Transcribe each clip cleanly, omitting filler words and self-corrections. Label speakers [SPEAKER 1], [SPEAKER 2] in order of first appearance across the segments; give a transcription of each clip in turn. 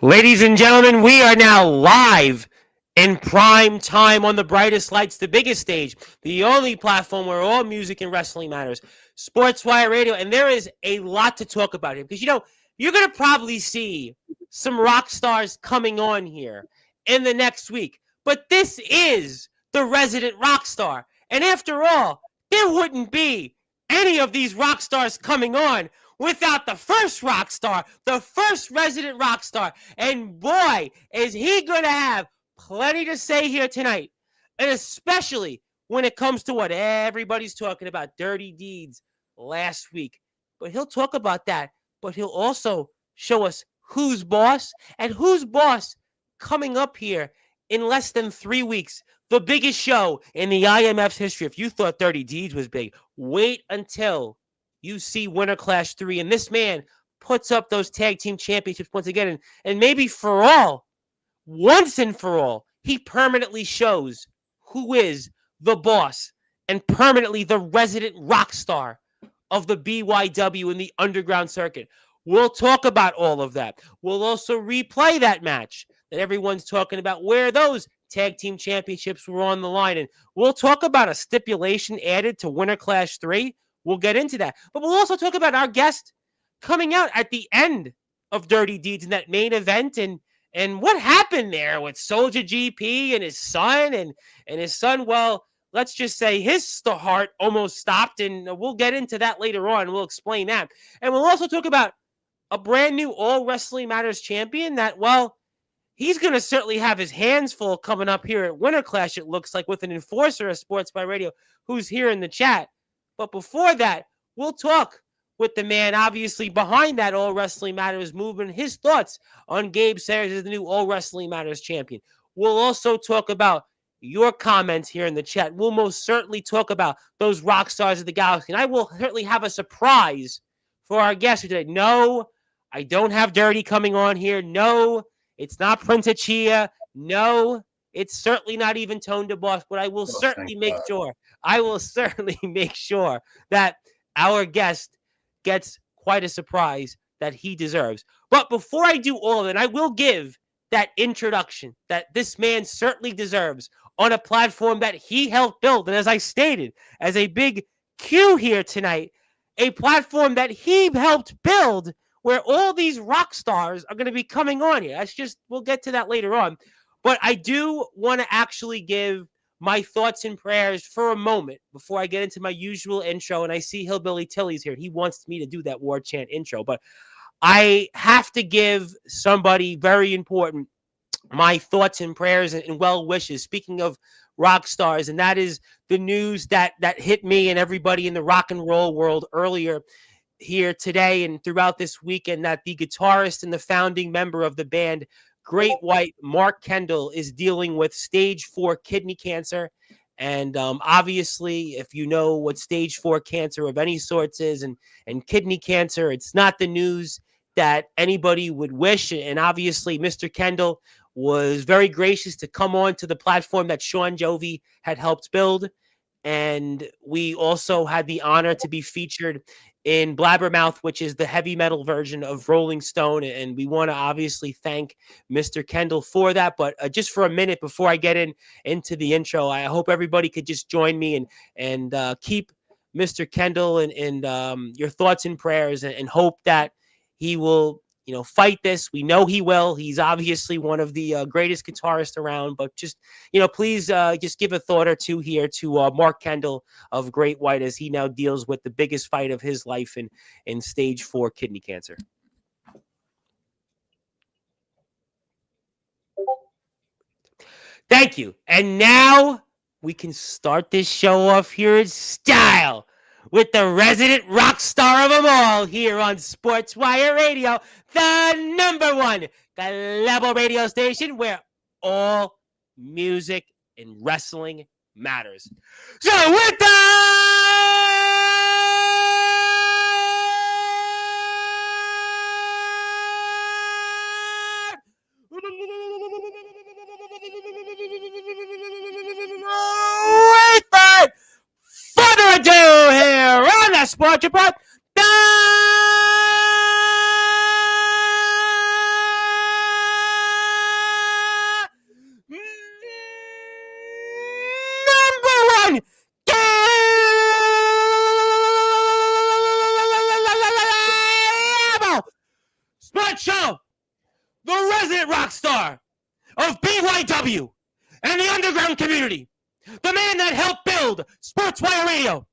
[SPEAKER 1] Ladies and gentlemen, we are now live in prime time on the brightest lights, the biggest stage, the only platform where all music and wrestling matters, Sportswire Radio. And there is a lot to talk about here because, you're going to probably see some rock stars coming on here in the next week. But this is the resident rock star. And after all, there wouldn't be any of these rock stars coming on without the first rock star, the first resident rock star. And boy, is he going to have plenty to say here tonight. And especially when it comes to what everybody's talking about, dirty deeds last week. But he'll talk about that. But he'll also show us who's boss and who's boss coming up here in less than 3 weeks. The biggest show in the IMF's history. If you thought Dirty Deeds was big, wait until you see Winter Clash 3, and this man puts up those tag team championships once again, and maybe for all, once and for all, he permanently shows who is the boss and permanently the resident rock star of the BYW in the underground circuit. We'll talk about all of that. We'll also replay that match that everyone's talking about, where those tag team championships were on the line, and we'll talk about a stipulation added to Winter Clash 3. We'll get into that. But we'll also talk about our guest coming out at the end of Dirty Deeds in that main event and what happened there with Soldier GP and his son. And his son, well, let's just say his heart almost stopped. And we'll get into that later on. We'll explain that. And we'll also talk about a brand new All Wrestling Matters champion that, well, he's going to certainly have his hands full coming up here at Winter Clash, it looks like, with an enforcer of Sports by Radio who's here in the chat. But before that, we'll talk with the man, obviously, behind that All Wrestling Matters movement, his thoughts on Gabe Sayers as the new All Wrestling Matters champion. We'll also talk about your comments here in the chat. We'll most certainly talk about those rock stars of the galaxy. And I will certainly have a surprise for our guest today. No, I don't have Dirty coming on here. No, it's not Prince Achia. No, it's certainly not even Tone DeBoss, but I will certainly make sure that our guest gets quite a surprise that he deserves. But before I do all of it, I will give that introduction that this man certainly deserves on a platform that he helped build. And as I stated, as a big cue here tonight, a platform that he helped build where all these rock stars are going to be coming on here. We'll get to that later on. But I do want to actually give my thoughts and prayers for a moment before I get into my usual intro. And I see Hillbilly Tilly's here. He wants me to do that war chant intro. But I have to give somebody very important my thoughts and prayers and well wishes. Speaking of rock stars, and that is the news that hit me and everybody in the rock and roll world earlier here today and throughout this weekend, that the guitarist and the founding member of the band Great White, Mark Kendall, is dealing with stage 4 kidney cancer. And obviously, if you know what stage 4 cancer of any sorts is and kidney cancer, it's not the news that anybody would wish. And obviously, Mr. Kendall was very gracious to come on to the platform that Shawn Jovi had helped build. And we also had the honor to be featured in Blabbermouth, which is the heavy metal version of Rolling Stone. And we want to obviously thank Mr. Kendall for that. But just for a minute before I get into the intro, I hope everybody could just join me and keep Mr. Kendall and your thoughts and prayers and hope that he will, fight this. We know he will. He's obviously one of the greatest guitarists around, but just, please just give a thought or two here to Mark Kendall of Great White as he now deals with the biggest fight of his life in stage 4 kidney cancer. Thank you. And now we can start this show off here in style with the resident rock star of them all here on Sportswire Radio, the number one global radio station where all music and wrestling matters. So with without further ado, here on the Sports Report, the resident rock star of BYW and the underground community, the man that helped build Sportswire Radio,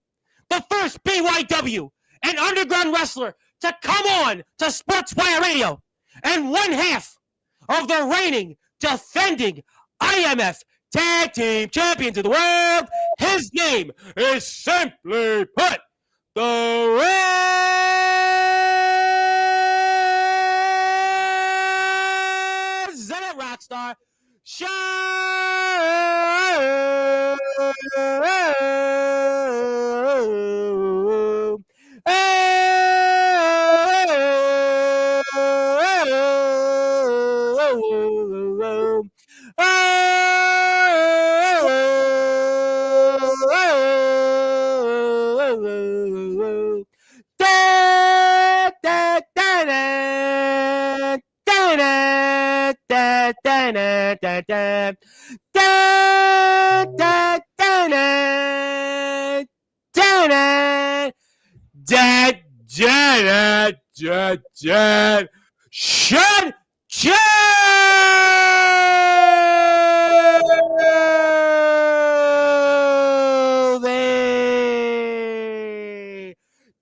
[SPEAKER 1] the first BYW and underground wrestler to come on to Sportswire Radio, and one half of the reigning, defending IMF Tag Team Champions of the world. His name is, simply put, the resident rockstar, Shawn. Shut Jovi!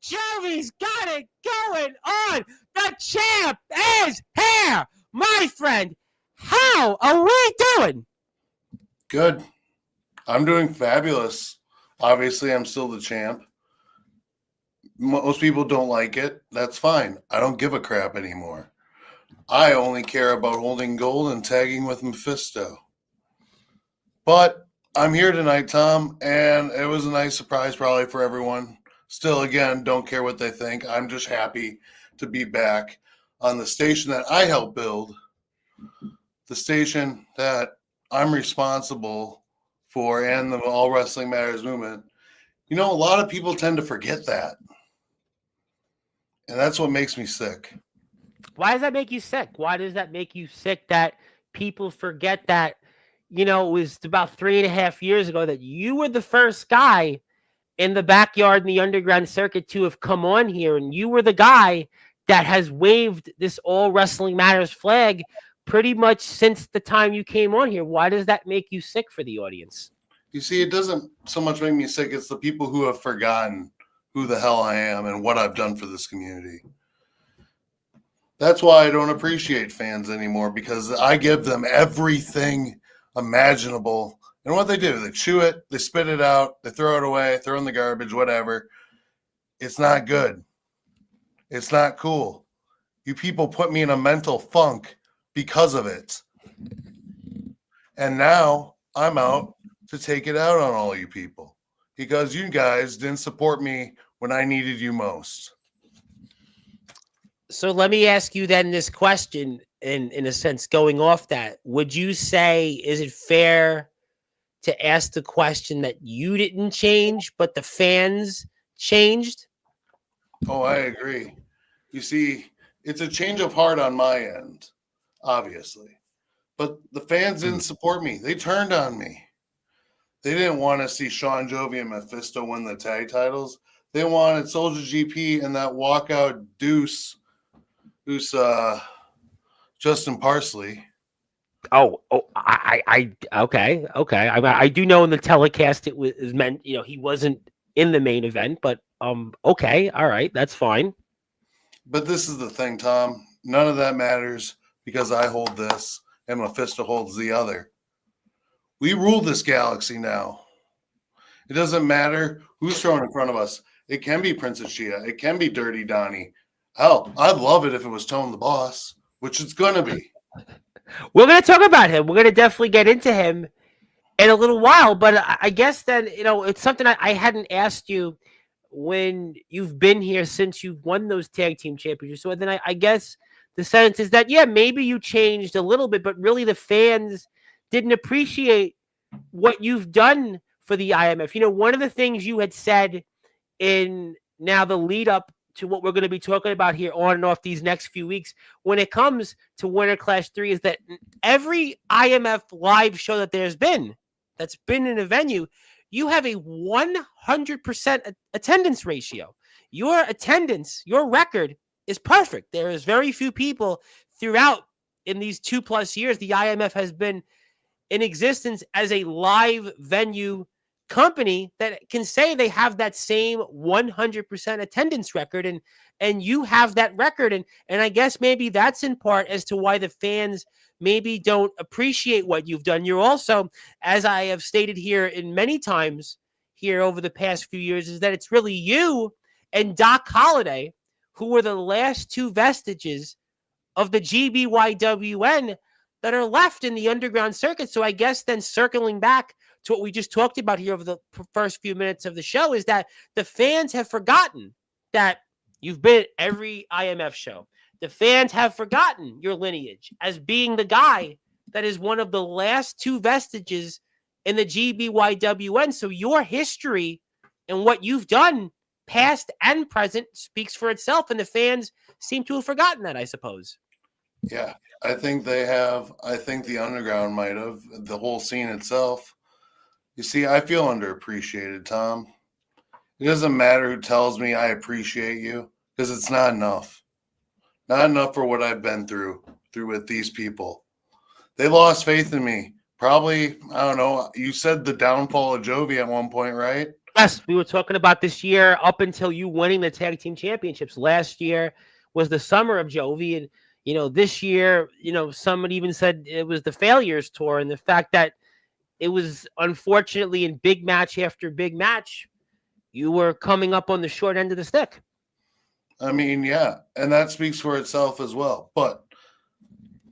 [SPEAKER 1] Jovi's got it going on. The champ is here, my friend. How are we doing?
[SPEAKER 2] Good. I'm doing fabulous. Obviously, I'm still the champ. Most people don't like it. That's fine. I don't give a crap anymore. I only care about holding gold and tagging with Mephisto. But I'm here tonight, Tom, and it was a nice surprise probably for everyone. Still, again, don't care what they think. I'm just happy to be back on the station that I helped build, the station that I'm responsible for, and the All Wrestling Matters movement. You know, a lot of people tend to forget that. And that's what makes me sick.
[SPEAKER 1] Why does that make you sick? Why does that make you sick that people forget that, you know, it was about 3.5 years ago that you were the first guy in the backyard in the underground circuit to have come on here, and you were the guy that has waved this All Wrestling Matters flag pretty much since the time you came on here. Why does that make you sick for the audience?
[SPEAKER 2] You see, it doesn't so much make me sick. It's the people who have forgotten who the hell I am and what I've done for this community. That's why I don't appreciate fans anymore, because I give them everything imaginable. And what they do, they chew it, they spit it out, they throw it away, throw in the garbage, whatever. It's not good. It's not cool. You people put me in a mental funk because of it. And now I'm out to take it out on all you people because you guys didn't support me when I needed you most.
[SPEAKER 1] So let me ask you then this question, in a sense, going off that. Would you say, is it fair to ask the question that you didn't change, but the fans changed?
[SPEAKER 2] Oh, I agree. You see, it's a change of heart on my end, obviously. But the fans didn't support me. They turned on me. They didn't want to see Shawn, Jovi, and Mephisto win the tag titles. They wanted Soldier GP and that walkout deuce Justin Parsley.
[SPEAKER 1] Okay. I do know in the telecast it was meant, you know, he wasn't in the main event, but okay, all right, that's fine.
[SPEAKER 2] But this is the thing, Tom. None of that matters because I hold this and Mephisto holds the other. We rule this galaxy now. It doesn't matter who's thrown in front of us. It can be Princess Shia. It can be Dirty Donnie. Hell, I'd love it if it was Tone the Boss, which it's going to be.
[SPEAKER 1] We're going to talk about him. We're going to definitely get into him in a little while. But I guess then, you know, it's something I hadn't asked you when you've been here since you've won those tag team championships. So then I guess the sense is that, yeah, maybe you changed a little bit, but really the fans didn't appreciate what you've done for the IMF. You know, one of the things you had said in now the lead up to what we're going to be talking about here on and off these next few weeks when it comes to Winter Clash 3 is that every IMF live show that there's been, that's been in a venue, you have a 100% attendance ratio. Your attendance, your record is perfect. There is very few people throughout in these 2+ years the IMF has been in existence as a live venue company that can say they have that same 100% attendance record, and you have that record, and I guess maybe that's in part as to why the fans maybe don't appreciate what you've done. You're also, as I have stated here in many times here over the past few years, is that it's really you and Doc Holliday who were the last two vestiges of the GBYWN that are left in the underground circuit. So I guess then circling back to what we just talked about here over the first few minutes of the show is that the fans have forgotten that you've been at every IMF show. The fans have forgotten your lineage as being the guy that is one of the last two vestiges in the GBYWN. So your history and what you've done, past and present, speaks for itself, and the fans seem to have forgotten that, I suppose.
[SPEAKER 2] Yeah, I think they have. I think the underground might have, the whole scene itself. You see, I feel underappreciated, Tom. It doesn't matter who tells me I appreciate you, because it's not enough. Not enough for what I've been through with these people. They lost faith in me. Probably, I don't know, you said the downfall of Jovi at one point, right?
[SPEAKER 1] Yes, we were talking about this year up until you winning the tag team championships. Last year was the summer of Jovi, and this year, someone even said it was the failures tour, and the fact that it was unfortunately in big match after big match, you were coming up on the short end of the stick.
[SPEAKER 2] I mean, yeah, and that speaks for itself as well. But,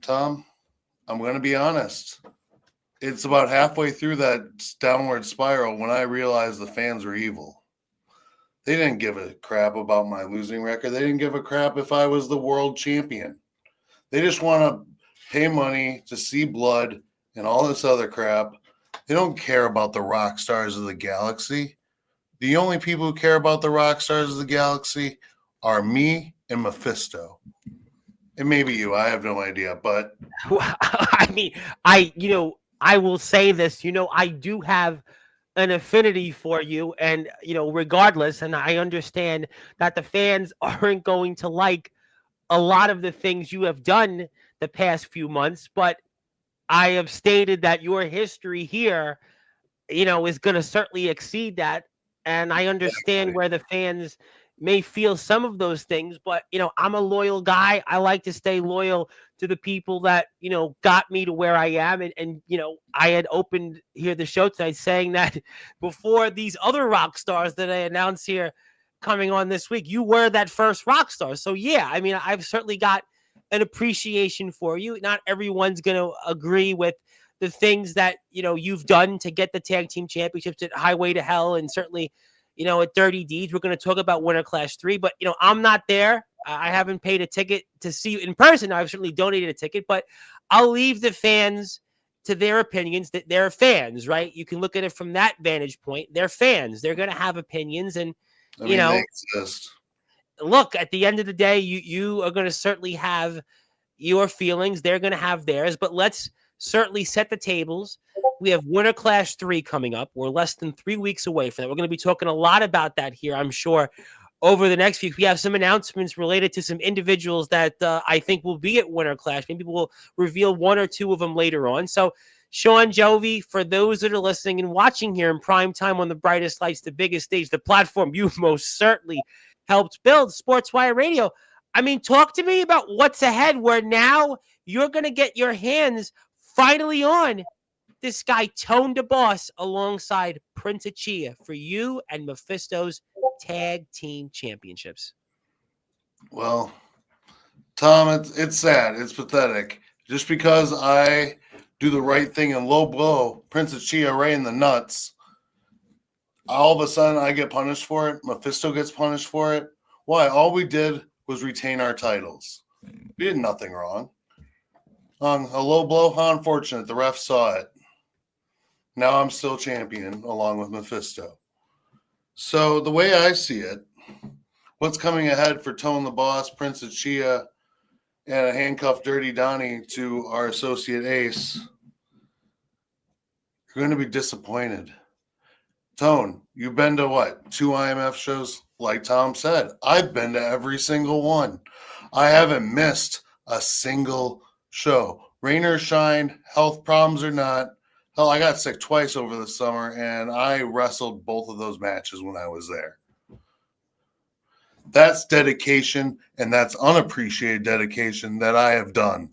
[SPEAKER 2] Tom, I'm going to be honest. It's about halfway through that downward spiral when I realized the fans were evil. They didn't give a crap about my losing record. They didn't give a crap if I was the world champion. They just want to pay money to see blood and all this other crap. They don't care about the rock stars of the galaxy. The only people who care about the rock stars of the galaxy are me and Mephisto. It may be you. I have no idea, but
[SPEAKER 1] I mean, I will say this, I do have an affinity for you, and regardless, and I understand that the fans aren't going to like a lot of the things you have done the past few months, but I have stated that your history here, is going to certainly exceed that. And I understand where the fans may feel some of those things, but, I'm a loyal guy. I like to stay loyal to the people that, got me to where I am. And I had opened here the show tonight saying that before these other rock stars that I announced here coming on this week, you were that first rock star. So yeah, I mean, I've certainly got an appreciation for you. Not everyone's going to agree with the things that, you've done to get the tag team championships at Highway to Hell. And certainly, at Dirty Deeds, we're going to talk about Winter Class 3, but, I'm not there. I haven't paid a ticket to see you in person. I've certainly donated a ticket, but I'll leave the fans to their opinions. That they're fans, right? You can look at it from that vantage point. They're fans. They're going to have opinions, and
[SPEAKER 2] they exist.
[SPEAKER 1] Look, at the end of the day, you are going to certainly have your feelings. They're going to have theirs, but let's certainly set the tables. We have Winter Class 3 coming up. We're less than 3 weeks away from that. We're going to be talking a lot about that here, I'm sure, over the next few. We have some announcements related to some individuals that I think will be at Winter Clash. Maybe we'll reveal one or two of them later on. So, Shawn, Jovi, for those that are listening and watching here in prime time on the brightest lights, the biggest stage, the platform you most certainly helped build, Sportzwire Radio. I mean, talk to me about what's ahead, where now you're going to get your hands finally on this guy, Tone the Boss, alongside Prince Achia for you and Mephisto's tag team championships.
[SPEAKER 2] Well, Tom, it's sad. It's pathetic. Just because I do the right thing and low blow Prince Achia right in the nuts, all of a sudden I get punished for it. Mephisto gets punished for it. Why? All we did was retain our titles. We did nothing wrong. On a low blow, how unfortunate. The ref saw it. Now I'm still champion along with Mephisto. So the way I see it, what's coming ahead for Tone the Boss, Prince Achia, and a handcuffed Dirty Donnie to our associate Ace, you're going to be disappointed. Tone, you've been to what? 2 IMF shows? Like Tom said, I've been to every single one. I haven't missed a single show. Rain or shine, health problems or not. Hell, I got sick twice over the summer, and I wrestled both of those matches when I was there. That's dedication, and that's unappreciated dedication that I have done.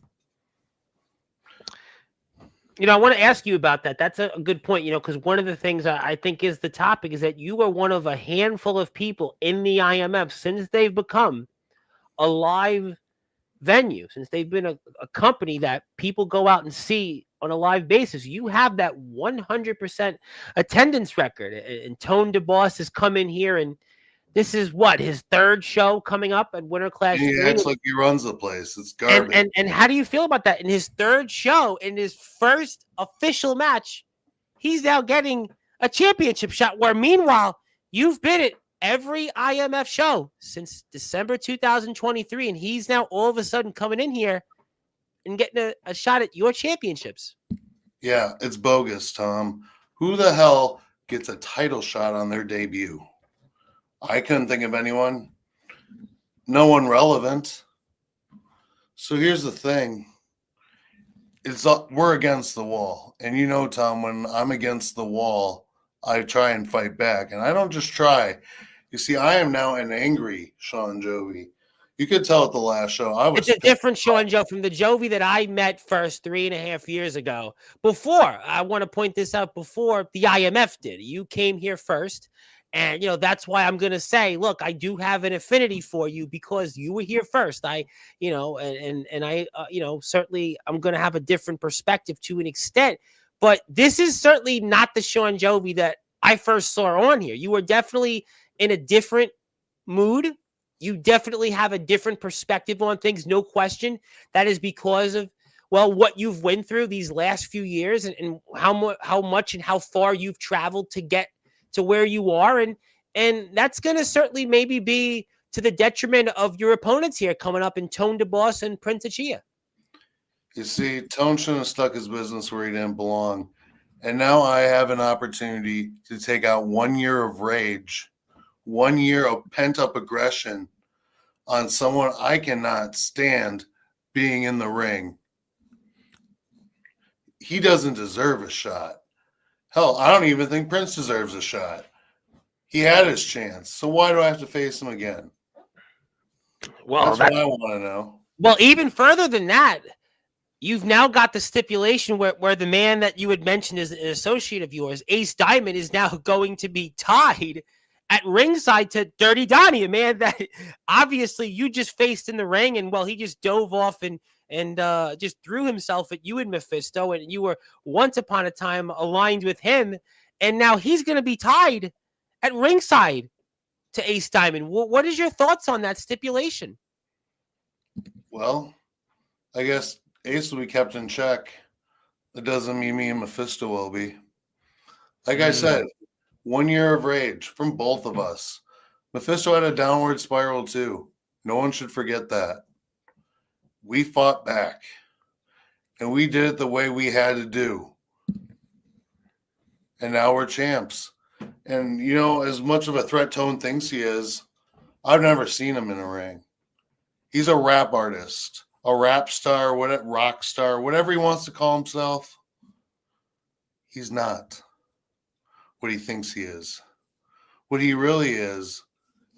[SPEAKER 1] I want to ask you about that. That's a good point, because one of the things I think is the topic is that you are one of a handful of people in the IMF since they've become a live venue, since they've been a company that people go out and see on a live basis. You have that 100% attendance record. And Tone DeBoss has come in here, and this is his third show coming up at Winter Class 3.
[SPEAKER 2] He acts like he runs the place. It's garbage.
[SPEAKER 1] And how do you feel about that? In his third show, in his first official match, he's now getting a championship shot, where meanwhile, you've been at every IMF show since December 2023, and he's now all of a sudden coming in here and getting a shot at your championships.
[SPEAKER 2] Yeah, it's bogus, Tom. Who the hell gets a title shot on their debut? I couldn't think of anyone. No one relevant. So here's the thing. We're against the wall. And Tom, when I'm against the wall, I try and fight back. And I don't just try. You see, I am now an angry Shawn Jovi. You could tell at the last show.
[SPEAKER 1] It's a different Shawn Joe from the Jovi that I met first 3.5 years ago. Before, I want to point this out, before the IMF did. You came here first. And, that's why I'm going to say, look, I do have an affinity for you because you were here first. Certainly I'm going to have a different perspective to an extent. But this is certainly not the Shawn Jovi that I first saw on here. You were definitely in a different mood. You definitely have a different perspective on things, no question. That is because of, what you've went through these last few years and how much and how far you've traveled to get to where you are. And that's going to certainly maybe be to the detriment of your opponents here coming up in Tone DeBoss and Prince Achia.
[SPEAKER 2] You see, Tone shouldn't have stuck his business where he didn't belong. And now I have an opportunity to take out 1 year of rage, 1 year of pent-up aggression on someone I cannot stand being in the ring. He doesn't deserve a shot. Hell, I don't even think Prince deserves a shot. He had his chance. So why do I have to face him again?
[SPEAKER 1] Well,
[SPEAKER 2] that's what I want to know.
[SPEAKER 1] Well, even further than that, you've now got the stipulation where the man that you had mentioned is an associate of yours, Ace Diamond, is now going to be tied at ringside to Dirty Donnie, a man that obviously you just faced in the ring, and he just dove off and just threw himself at you and Mephisto, and you were once upon a time aligned with him, and now he's going to be tied at ringside to Ace Diamond. What is your thoughts on that stipulation?
[SPEAKER 2] Well, I guess Ace will be kept in check. That doesn't mean me and Mephisto will be. Like I said, 1 year of rage from both of us. Mephisto had a downward spiral too. No one should forget that. We fought back, and we did it the way we had to do. And now we're champs. And, as much of a threat Tone thinks he is, I've never seen him in a ring. He's a rap artist, a rap star, rock star, whatever he wants to call himself. He's not what he thinks he is. What he really is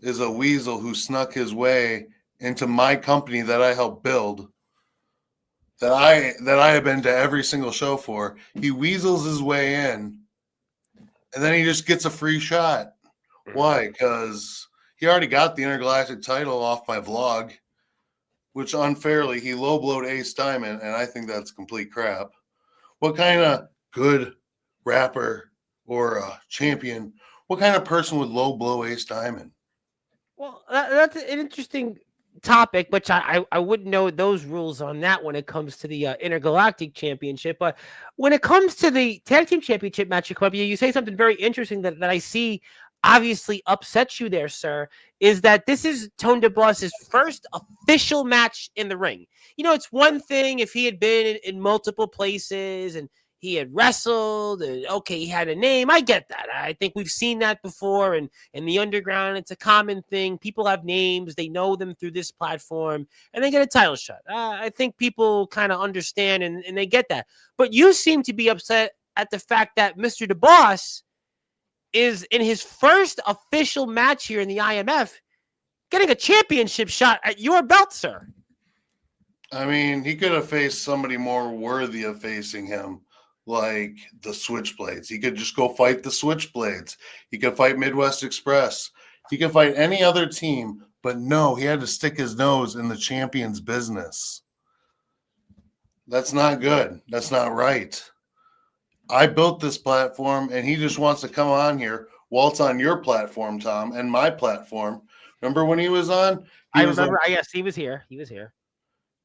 [SPEAKER 2] a weasel who snuck his way into my company that I helped build, that I have been to every single show for. He weasels his way in, and then he just gets a free shot. Why? Because he already got the Intergalactic title off my vlog, which unfairly he low-blowed Ace Diamond, and I think that's complete crap. What kind of good rapper or champion, what kind of person would low-blow Ace Diamond?
[SPEAKER 1] Well, that's an interesting topic, which I wouldn't know those rules on that when it comes to the Intergalactic Championship. But when it comes to the Tag Team Championship match, you say something very interesting that I see obviously upsets you there, sir, is that this is Tone DeBoss's first official match in the ring. It's one thing if he had been in multiple places and he had wrestled, and okay, he had a name. I get that. I think we've seen that before, and in the underground, it's a common thing. People have names, they know them through this platform, and they get a title shot. I think people kind of understand and they get that. But you seem to be upset at the fact that Mr. The Boss is in his first official match here in the IMF getting a championship shot at your belt, sir.
[SPEAKER 2] I mean, he could have faced somebody more worthy of facing him, like the Switchblades. He could just go fight the Switchblades. He could fight Midwest Express. He could fight any other team, but no, he had to stick his nose in the champion's business. That's not good. That's not right. I built this platform, and he just wants to come on here while it's on your platform, Tom, and my platform. Remember when he was on?
[SPEAKER 1] I remember. Yes, he was here. He was here.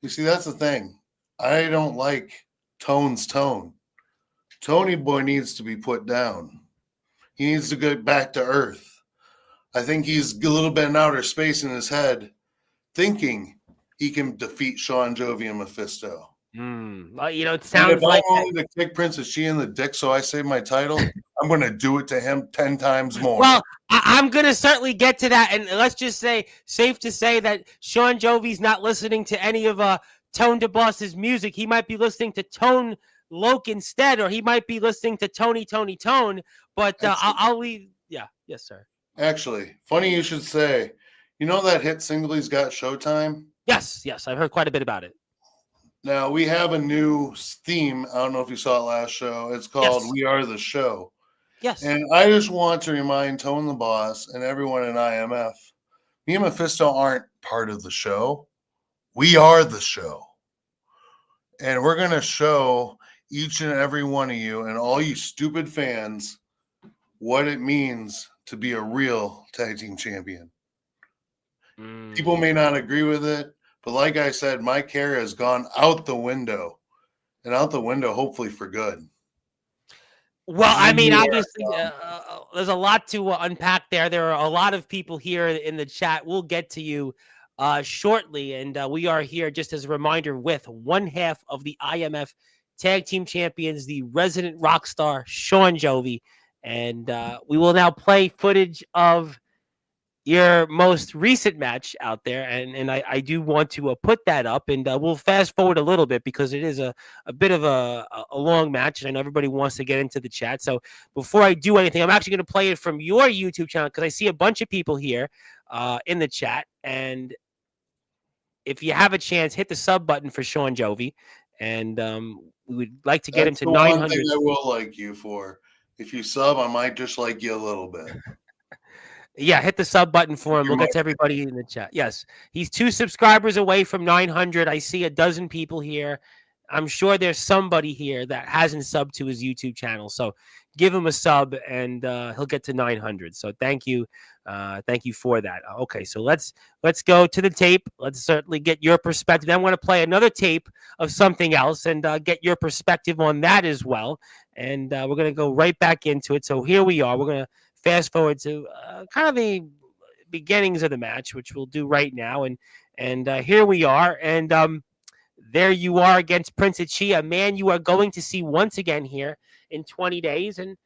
[SPEAKER 2] You see, that's the thing. I don't like Tone's tone. Tony Boy needs to be put down. He needs to get back to earth. I think he's a little bit in outer space in his head, thinking he can defeat Shawn, Jovi, and Mephisto.
[SPEAKER 1] Well, it sounds
[SPEAKER 2] like if I'm going to kick Princess Chi in the dick so I save my title, I'm going to do it to him 10 times more.
[SPEAKER 1] Well, I'm going to certainly get to that. And let's just say, safe to say that Shawn Jovi's not listening to any of Tone DeBoss's music. He might be listening to Tone Loke instead, or he might be listening to Tony Tone. But I'll leave. Yeah. Yes, sir.
[SPEAKER 2] Actually, funny you should say. You know that hit single he's got, Showtime?
[SPEAKER 1] Yes. I've heard quite a bit about it.
[SPEAKER 2] Now, we have a new theme. I don't know if you saw it last show. It's called We Are the Show.
[SPEAKER 1] Yes.
[SPEAKER 2] And I just want to remind Tone the Boss and everyone in IMF, me and Mephisto aren't part of the show. We are the show. And we're going to show each and every one of you and all you stupid fans what it means to be a real tag team champion. People may not agree with it, but like I said, my career has gone out the window, and out the window, hopefully for good.
[SPEAKER 1] Well, I mean, obviously, there's a lot to unpack there. There are a lot of people here in the chat. We'll get to you shortly, and we are here just as a reminder with one half of the IMF Tag Team Champions, the resident rock star, Shawn Jovi, and we will now play footage of your most recent match out there, and I do want to put that up, and we'll fast forward a little bit because it is a bit of a long match, and I know everybody wants to get into the chat. So before I do anything, I'm actually going to play it from your YouTube channel because I see a bunch of people here in the chat, and if you have a chance, hit the sub button for Shawn Jovi, and we would like to get him to 900.
[SPEAKER 2] One thing I will like you for. If you sub, I might just like you a little bit.
[SPEAKER 1] Yeah, hit the sub button for him. We'll get to everybody in the chat. Yes, he's 2 subscribers away from 900. I see a dozen people here. I'm sure there's somebody here that hasn't subbed to his YouTube channel. So give him a sub, and he'll get to 900. So thank you for that. Okay, so let's go to the tape. Let's certainly get your perspective. I want to play another tape of something else and get your perspective on that as well. And we're going to go right back into it. So here we are. We're going to fast forward to kind of the beginnings of the match, which we'll do right now. And here we are. And there you are against Prince Chi, a man you are going to see once again here in 20 days. And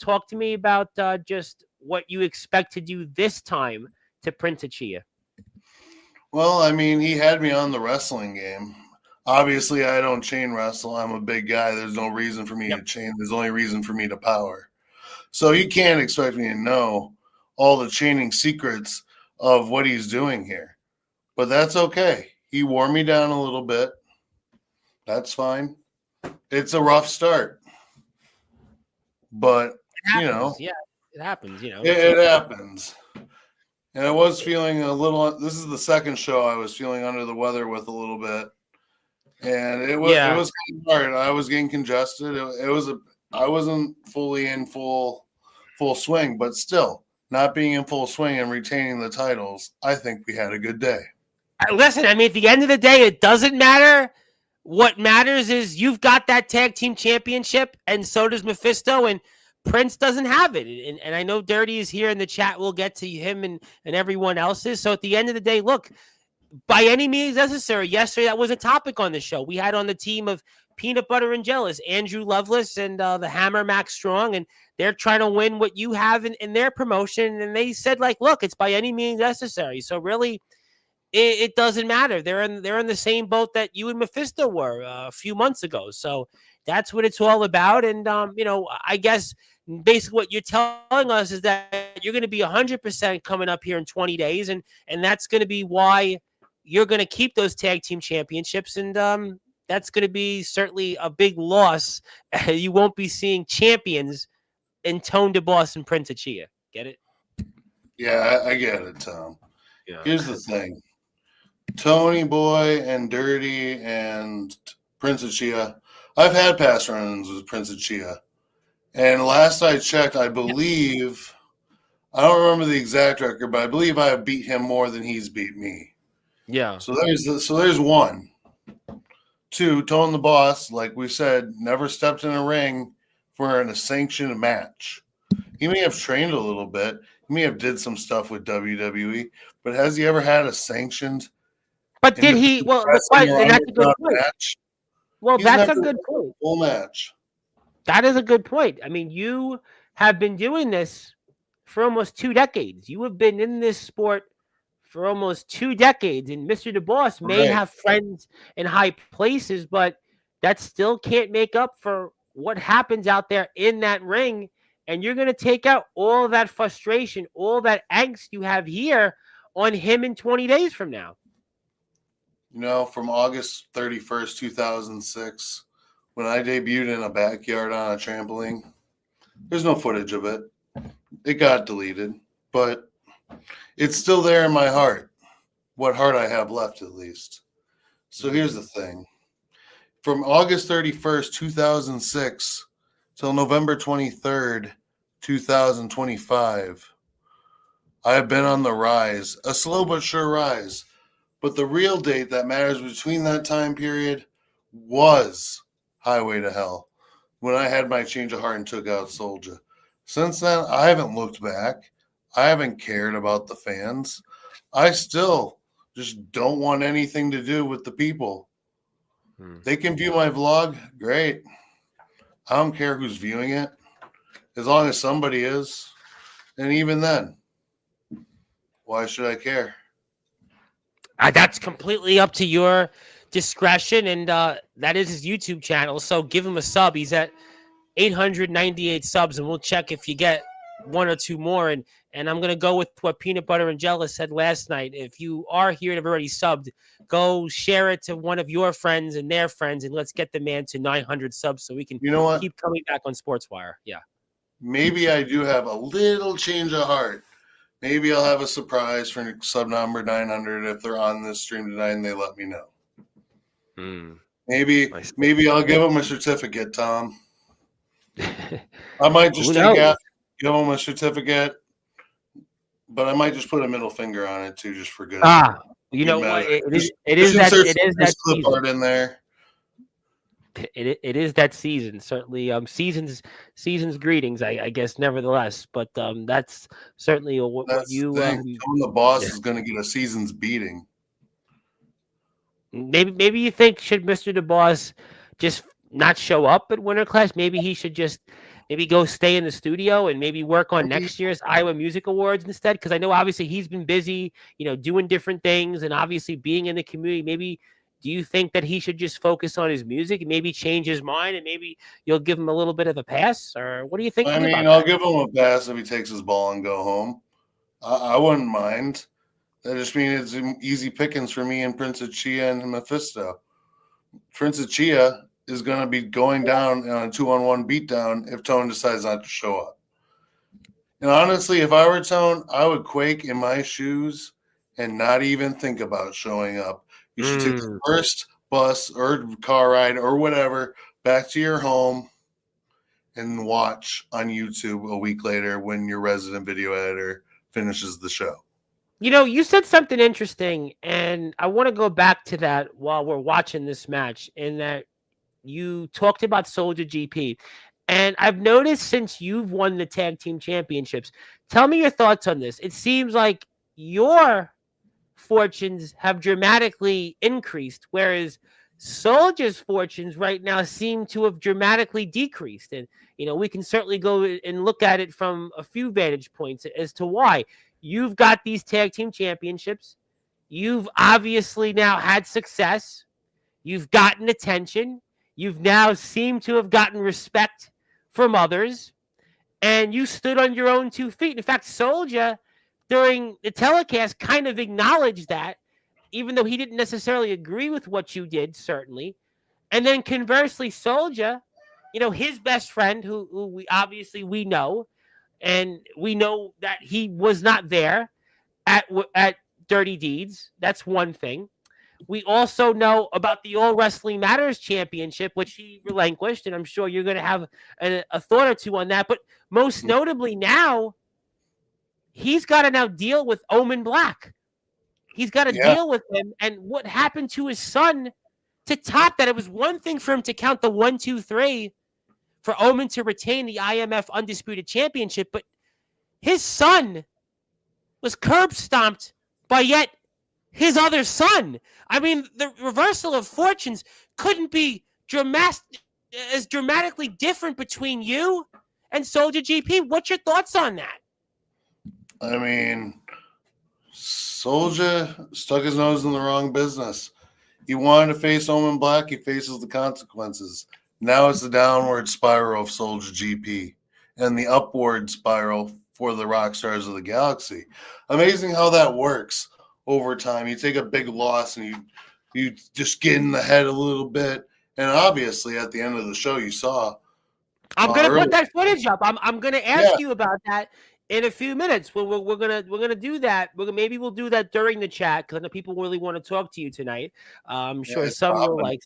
[SPEAKER 1] talk to me about just what you expect to do this time to Prince Chi.
[SPEAKER 2] Well, I mean, he had me on the wrestling game. Obviously, I don't chain wrestle. I'm a big guy. There's no reason for me to chain. There's only reason for me to power. So you can't expect me to know all the chaining secrets of what he's doing here. But that's okay. He wore me down a little bit. That's fine. It's a rough start. But,
[SPEAKER 1] Yeah, it happens,
[SPEAKER 2] It happens. And I was feeling a little – this is the second show I was feeling under the weather with a little bit. And it was kind of hard. I was getting congested. I wasn't fully in full swing, but still not being in full swing and retaining the titles, I think we had a good day.
[SPEAKER 1] Listen, I mean, at the end of the day, it doesn't matter. What matters is you've got that tag team championship, and so does Mephisto, and Prince doesn't have it. And I know Dirty is here in the chat. We'll get to him and everyone else's. So at the end of the day, look, by any means necessary. Yesterday, that was a topic on the show. We had on the team of Peanut Butter and Jealous, Andrew Lovelace and the Hammer Max Strong, and they're trying to win what you have in their promotion. And they said, like, look, it's by any means necessary. So really, it doesn't matter. They're in the same boat that you and Mephisto were a few months ago. So that's what it's all about. And I guess basically what you're telling us is that you're going to be 100% coming up here in 20 days, and that's going to be why you're going to keep those tag team championships, and that's going to be certainly a big loss. You won't be seeing champions in Tone DeBoss and Prince of Chia. Get it?
[SPEAKER 2] Yeah, I get it, Tom.
[SPEAKER 1] Yeah.
[SPEAKER 2] Here's the thing. Tony Boy and Dirty and Prince of Chia. I've had past run-ins with Prince of Chia. And last I checked, I believe, I don't remember the exact record, but I believe I have beat him more than he's beat me.
[SPEAKER 1] Yeah.
[SPEAKER 2] So there's one. Two, Tone the Boss, like we said, never stepped in a ring for a sanctioned match. He may have trained a little bit. He may have did some stuff with WWE, but has he ever had a sanctioned?
[SPEAKER 1] But did he? Well, that's a good point.
[SPEAKER 2] Match?
[SPEAKER 1] Well, that's a good point.
[SPEAKER 2] Full match.
[SPEAKER 1] That is a good point. I mean, you have been doing this for almost 2 decades. You have been in this sport for almost 2 decades, and Mr. DeBoss may have friends in high places, but that still can't make up for what happens out there in that ring. And you're going to take out all that frustration, all that angst you have here on him in 20 days from now.
[SPEAKER 2] From August 31st, 2006, when I debuted in a backyard on a trampoline, there's no footage of it. It got deleted, but it's still there in my heart. What heart I have left, at least. So here's the thing. From August 31st, 2006 till November 23rd, 2025, I have been on the rise, a slow but sure rise. But the real date that matters between that time period was Highway to Hell, when I had my change of heart and took out Soulja. Since then, I haven't looked back. I haven't cared about the fans. I still just don't want anything to do with the people. They can view my vlog, great. I don't care who's viewing it, as long as somebody is. And even then, why should I care?
[SPEAKER 1] That's completely up to your discretion, and that is his YouTube channel. So give him a sub. He's at 898 subs, and we'll check if you get 1 or 2 more. And I'm gonna go with what Peanut Butter and Jealous said last night. If you are here and have already subbed, go share it to one of your friends and their friends, and let's get the man to 900 subs so we can keep coming back on Sportswire. Yeah.
[SPEAKER 2] Maybe I do have a little change of heart. Maybe I'll have a surprise for sub number 900 if they're on this stream tonight and they let me know. Maybe I'll give them a certificate, Tom. I might just give them a certificate, but I might just put a middle finger on it too, just for good.
[SPEAKER 1] You know what? It is that
[SPEAKER 2] clip art in there.
[SPEAKER 1] It is that season, certainly. Season's greetings, I guess. Nevertheless, but that's certainly what you.
[SPEAKER 2] The boss is going to get a season's beating.
[SPEAKER 1] Maybe you think, should Mr. DeBoss just not show up at Winter Clash? Maybe he should just go stay in the studio and maybe work on next year's Iowa Music Awards instead. Because I know obviously he's been busy, doing different things and obviously being in the community. Maybe. Do you think that he should just focus on his music and maybe change his mind and maybe you'll give him a little bit of a pass? Or what do you think?
[SPEAKER 2] I'll give him a pass if he takes his ball and go home. I wouldn't mind. That just means it's easy pickings for me and Prince of Chia and Mephisto. Prince of Chia is going to be going down on a 2-on-1 beatdown if Tone decides not to show up. And honestly, if I were Tone, I would quake in my shoes and not even think about showing up. You should take the first bus or car ride or whatever back to your home and watch on YouTube a week later when your resident video editor finishes the show.
[SPEAKER 1] You said something interesting, and I want to go back to that while we're watching this match, in that you talked about Soulja GP. And I've noticed since you've won the tag team championships, tell me your thoughts on this. It seems like your fortunes have dramatically increased, whereas Soldier's fortunes right now seem to have dramatically decreased. And, we can certainly go and look at it from a few vantage points as to why. You've got these tag team championships. You've obviously now had success. You've gotten attention. You've now seemed to have gotten respect from others. And you stood on your own 2 feet. In fact, Soldier, during the telecast, kind of acknowledged that, even though he didn't necessarily agree with what you did, certainly. And then conversely, Soldier, his best friend, who we know, and we know that he was not there at Dirty Deeds. That's one thing. We also know about the All Wrestling Matters Championship, which he relinquished, and I'm sure you're going to have a thought or two on that. But most notably now, he's got to now deal with Omen Black. He's got to deal with him, and what happened to his son to top that. It was one thing for him to count the 1, 2, 3 for Omen to retain the IMF Undisputed Championship, but his son was curb stomped by yet his other son. I mean, the reversal of fortunes couldn't be as dramatically different between you and Soldier GP. What's your thoughts on that?
[SPEAKER 2] I mean, Soldier stuck his nose in the wrong business. He wanted to face Omen Black. He faces the consequences. Now it's the downward spiral of Soldier GP and the upward spiral for the rock stars of the galaxy. Amazing how that works over time. You take a big loss and you just get in the head a little bit. And obviously at the end of the show you saw.
[SPEAKER 1] I'm going to put that footage up. I'm going to ask you about that in a few minutes. We're gonna do that. Maybe we'll do that during the chat because I know people really want to talk to you tonight. I'm sure some will like.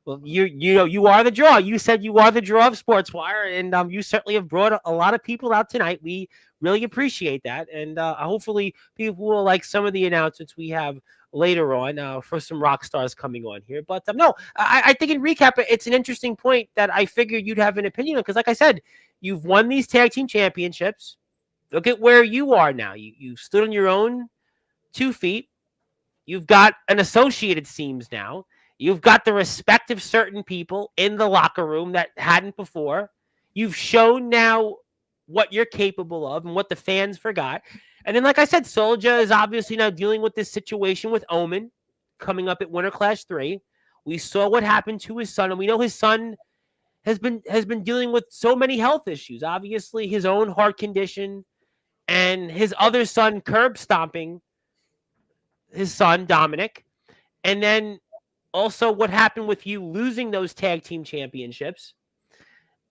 [SPEAKER 1] Well, you are the draw. You said you are the draw of Sportswire, and you certainly have brought a lot of people out tonight. We really appreciate that, and hopefully people will like some of the announcements we have later on for some rock stars coming on here. But no, I think in recap, it's an interesting point that I figured you'd have an opinion on because, like I said, you've won these tag team championships. Look at where you are now. You stood on your own 2 feet. You've got an associated seams now. You've got the respect of certain people in the locker room that hadn't before. You've shown now what you're capable of and what the fans forgot. And then, like I said, Soldier is obviously now dealing with this situation with Omen coming up at Winter Clash 3. We saw what happened to his son, and we know his son has been dealing with so many health issues. Obviously, his own heart condition and his other son curb stomping his son, Dominic. And then also what happened with you losing those tag team championships.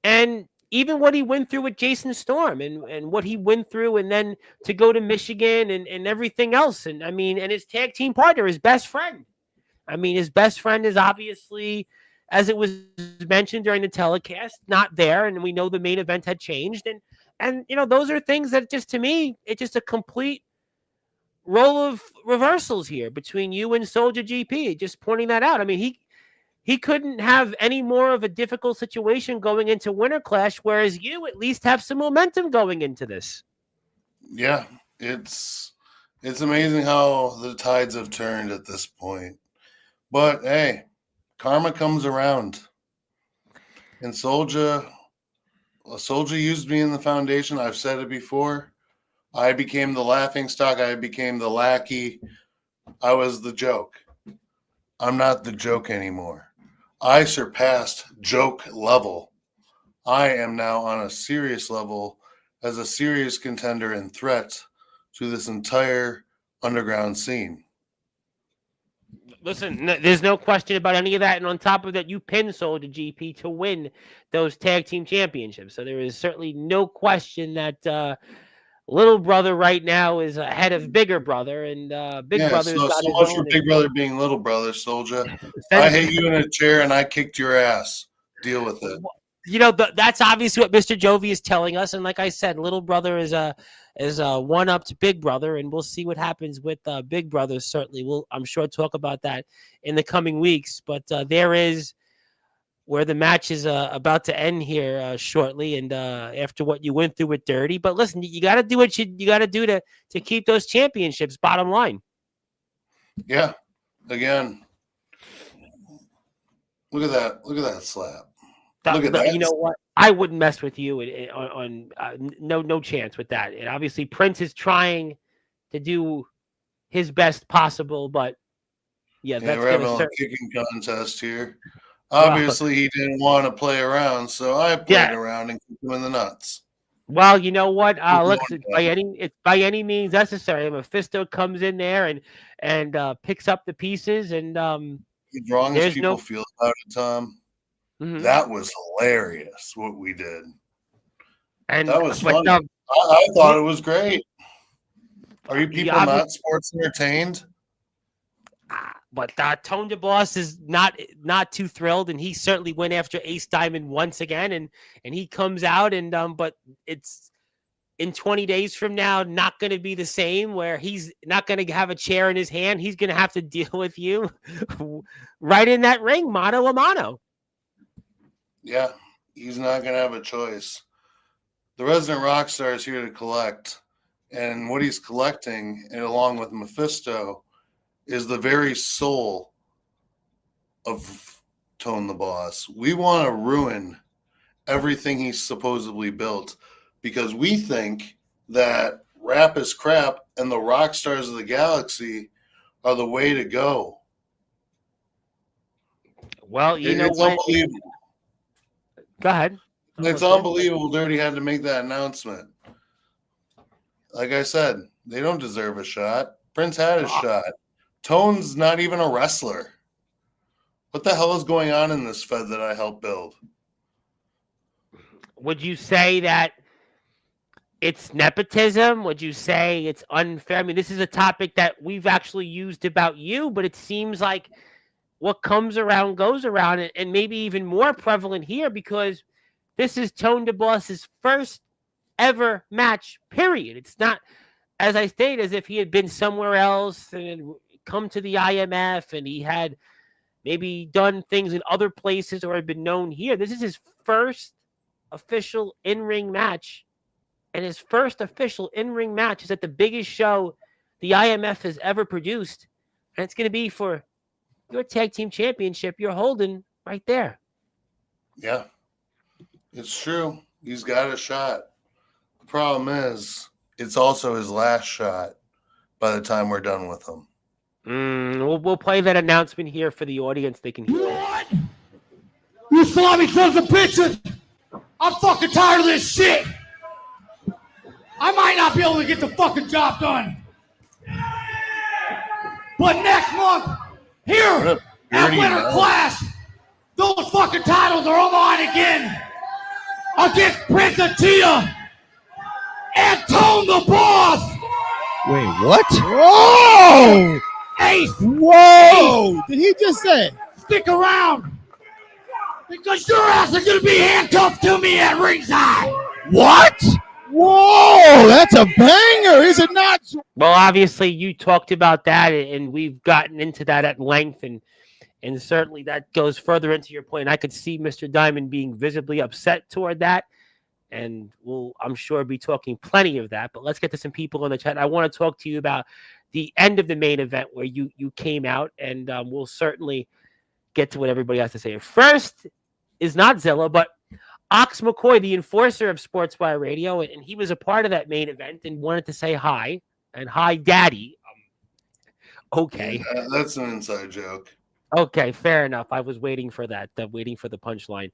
[SPEAKER 1] And even what he went through with Jason Storm and what he went through and then to go to Michigan and everything else. And I mean, and his tag team partner, his best friend. I mean, his best friend is obviously, as it was mentioned during the telecast, not there. And we know the main event had changed. And those are things that just, to me, it's just a complete role of reversals here between you and Soldier GP, just pointing that out. I mean, he couldn't have any more of a difficult situation going into Winter Clash, whereas you at least have some momentum going into this.
[SPEAKER 2] Yeah, it's amazing how the tides have turned at this point. But hey, karma comes around. And Soldier used me in the foundation. I've said it before. I became the laughingstock. I became the lackey. I was the joke. I'm not the joke anymore. I surpassed joke level. I am now on a serious level as a serious contender and threat to this entire underground scene.
[SPEAKER 1] Listen, there's no question about any of that. And on top of that, you pinned Soldier GP to win those tag team championships. So there is certainly no question that little brother right now is ahead of bigger brother, and big brother's got
[SPEAKER 2] so much for big brother being little brother, Soldier. I hit you in a chair and I kicked your ass. Deal with it.
[SPEAKER 1] That's obviously what Mr. Jovi is telling us, and like I said, little brother is a one up to big brother, and we'll see what happens with big brother. Certainly, I'm sure talk about that in the coming weeks. But there is where the match is about to end here shortly, and after what you went through with Dirty. But listen, you got to do what you got to do to keep those championships, bottom line.
[SPEAKER 2] Yeah. Again, look at that. Look at that slap. Look at
[SPEAKER 1] You know
[SPEAKER 2] that.
[SPEAKER 1] what? I wouldn't mess with you on no chance with that. And obviously, Prince is trying to do his best possible, but yeah,
[SPEAKER 2] Yeah,
[SPEAKER 1] that's
[SPEAKER 2] we're
[SPEAKER 1] going to
[SPEAKER 2] having a
[SPEAKER 1] start.
[SPEAKER 2] kicking contest here.
[SPEAKER 1] Well,
[SPEAKER 2] Obviously, he didn't want to play around, so I played
[SPEAKER 1] yeah.
[SPEAKER 2] around and kicked him in the nuts.
[SPEAKER 1] Well, you know what?
[SPEAKER 2] Keep
[SPEAKER 1] Look,
[SPEAKER 2] going, Dad.
[SPEAKER 1] it's by any means necessary. Mephisto comes in there and picks up the pieces, and
[SPEAKER 2] As wrong as
[SPEAKER 1] there's
[SPEAKER 2] people
[SPEAKER 1] no.
[SPEAKER 2] feel about it, Tom,
[SPEAKER 1] Mhm.
[SPEAKER 2] that was hilarious what we did. That
[SPEAKER 1] And
[SPEAKER 2] was
[SPEAKER 1] but
[SPEAKER 2] funny. I
[SPEAKER 1] you,
[SPEAKER 2] thought it was great. Are you
[SPEAKER 1] you
[SPEAKER 2] people
[SPEAKER 1] obviously,
[SPEAKER 2] not sports entertained?
[SPEAKER 1] but Tone DeBoss is not too thrilled, and he certainly went after Ace Diamond once again, and he comes out and but it's in 20 days from now not going to be the same, where he's not going to have a chair in his hand. He's going to have to deal with you right in that ring, mano a mano.
[SPEAKER 2] Yeah, he's not going to have a choice. The resident rock star is here to collect, and what he's collecting, and along with Mephisto, is the very soul of Tone the Boss. We want to ruin everything he's supposedly built because we think that rap is crap and the rock stars of the galaxy are the way to go.
[SPEAKER 1] Well, you know
[SPEAKER 2] It's
[SPEAKER 1] what?
[SPEAKER 2] unbelievable.
[SPEAKER 1] Go ahead. I'm
[SPEAKER 2] It's
[SPEAKER 1] listening.
[SPEAKER 2] unbelievable Dirty had to make that announcement. Like I said, they don't deserve a shot. Prince had his shot. Tone's not even a wrestler. What the hell is going on in this Fed that I helped build?
[SPEAKER 1] Would you say that it's nepotism? Would you say it's unfair? I mean, this is a topic that we've actually used about you, but it seems like what comes around goes around, and maybe even more prevalent here because this is Tone DeBoss's first ever match, period. It's not, as I stated, as if he had been somewhere else and come to the IMF and he had maybe done things in other places or had been known here. This is his first official in-ring match, and his first official in-ring match is at the biggest show the IMF has ever produced, and it's going to be for your tag team championship you're holding right there.
[SPEAKER 2] Yeah, it's true. He's got a shot. The problem is, it's also his last shot by the time we're done with him.
[SPEAKER 1] We'll play that announcement here for the audience. They can hear it.
[SPEAKER 3] What? You sloppy sons of bitches! I'm fucking tired of this shit! I might not be able to get the fucking job done. But next month, here at Winter Clash, those fucking titles are on the line again. Against Prince of Tia and Tone the Boss.
[SPEAKER 4] Wait, what? Whoa!
[SPEAKER 3] Ace,
[SPEAKER 4] Whoa! Did he just say?
[SPEAKER 3] stick around. Because your ass is going to be handcuffed to me at ringside.
[SPEAKER 4] What? Whoa! That's a banger, is it not?
[SPEAKER 1] Well, obviously, you talked about that, and we've gotten into that at length, and certainly that goes further into your point. I could see Mr. Diamond being visibly upset toward that, and we'll, I'm sure, be talking plenty of that. But let's get to some people in the chat. I want to talk to you about the end of the main event where you came out, and we'll certainly get to what everybody has to say. First is not Zilla, but Ox McCoy, the enforcer of Sportswire Radio, and he was a part of that main event and wanted to say hi, and hi, Daddy. Okay.
[SPEAKER 2] Yeah, that's an inside joke.
[SPEAKER 1] Okay, fair enough. I was waiting for that, waiting for the punchline.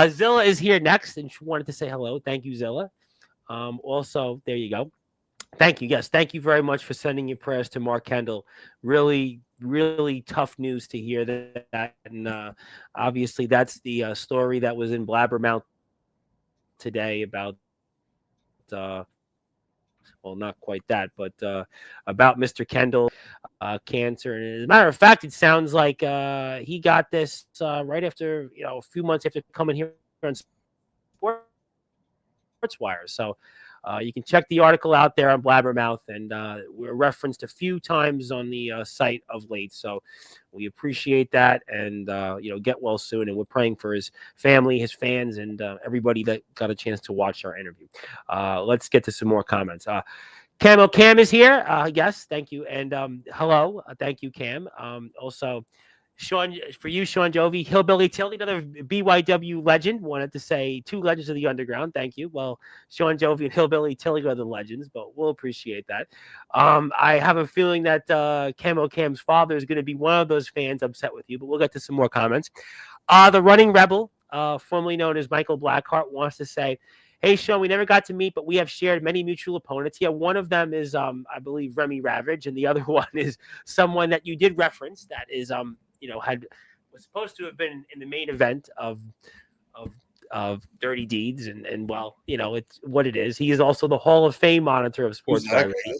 [SPEAKER 1] Zilla is here next, and she wanted to say hello. Thank you, Zilla. Also, there you go. Thank you. Yes, thank you very much for sending your prayers to Mark Kendall. Really, really tough news to hear that. And obviously, that's the story that was in Blabbermouth today about, well, not quite that, but about Mr. Kendall, cancer. And as a matter of fact, it sounds like he got this right after, a few months after coming here on Sportswire. So you can check the article out there on Blabbermouth, and we're referenced a few times on the site of late. So we appreciate that, and get well soon. And we're praying for his family, his fans, and everybody that got a chance to watch our interview. Let's get to some more comments. Cam is here. Yes, thank you. And hello, thank you, Cam. Also, Sean, for you, Sean Jovi, Hillbilly Tilly, another BYW legend. Wanted to say two legends of the underground. Thank you. Well, Sean Jovi and Hillbilly Tilly are the legends, but we'll appreciate that. I have a feeling that Cam's father is going to be one of those fans upset with you, but we'll get to some more comments. The Running Rebel, formerly known as Michael Blackheart, wants to say, "Hey, Sean, we never got to meet, but we have shared many mutual opponents. Yeah, one of them is, I believe, Remy Ravage, and the other one is someone that you did reference that is, was supposed to have been in the main event of Dirty Deeds, and well, it's what it is. He is also the Hall of Fame monitor of Sportswire Radio.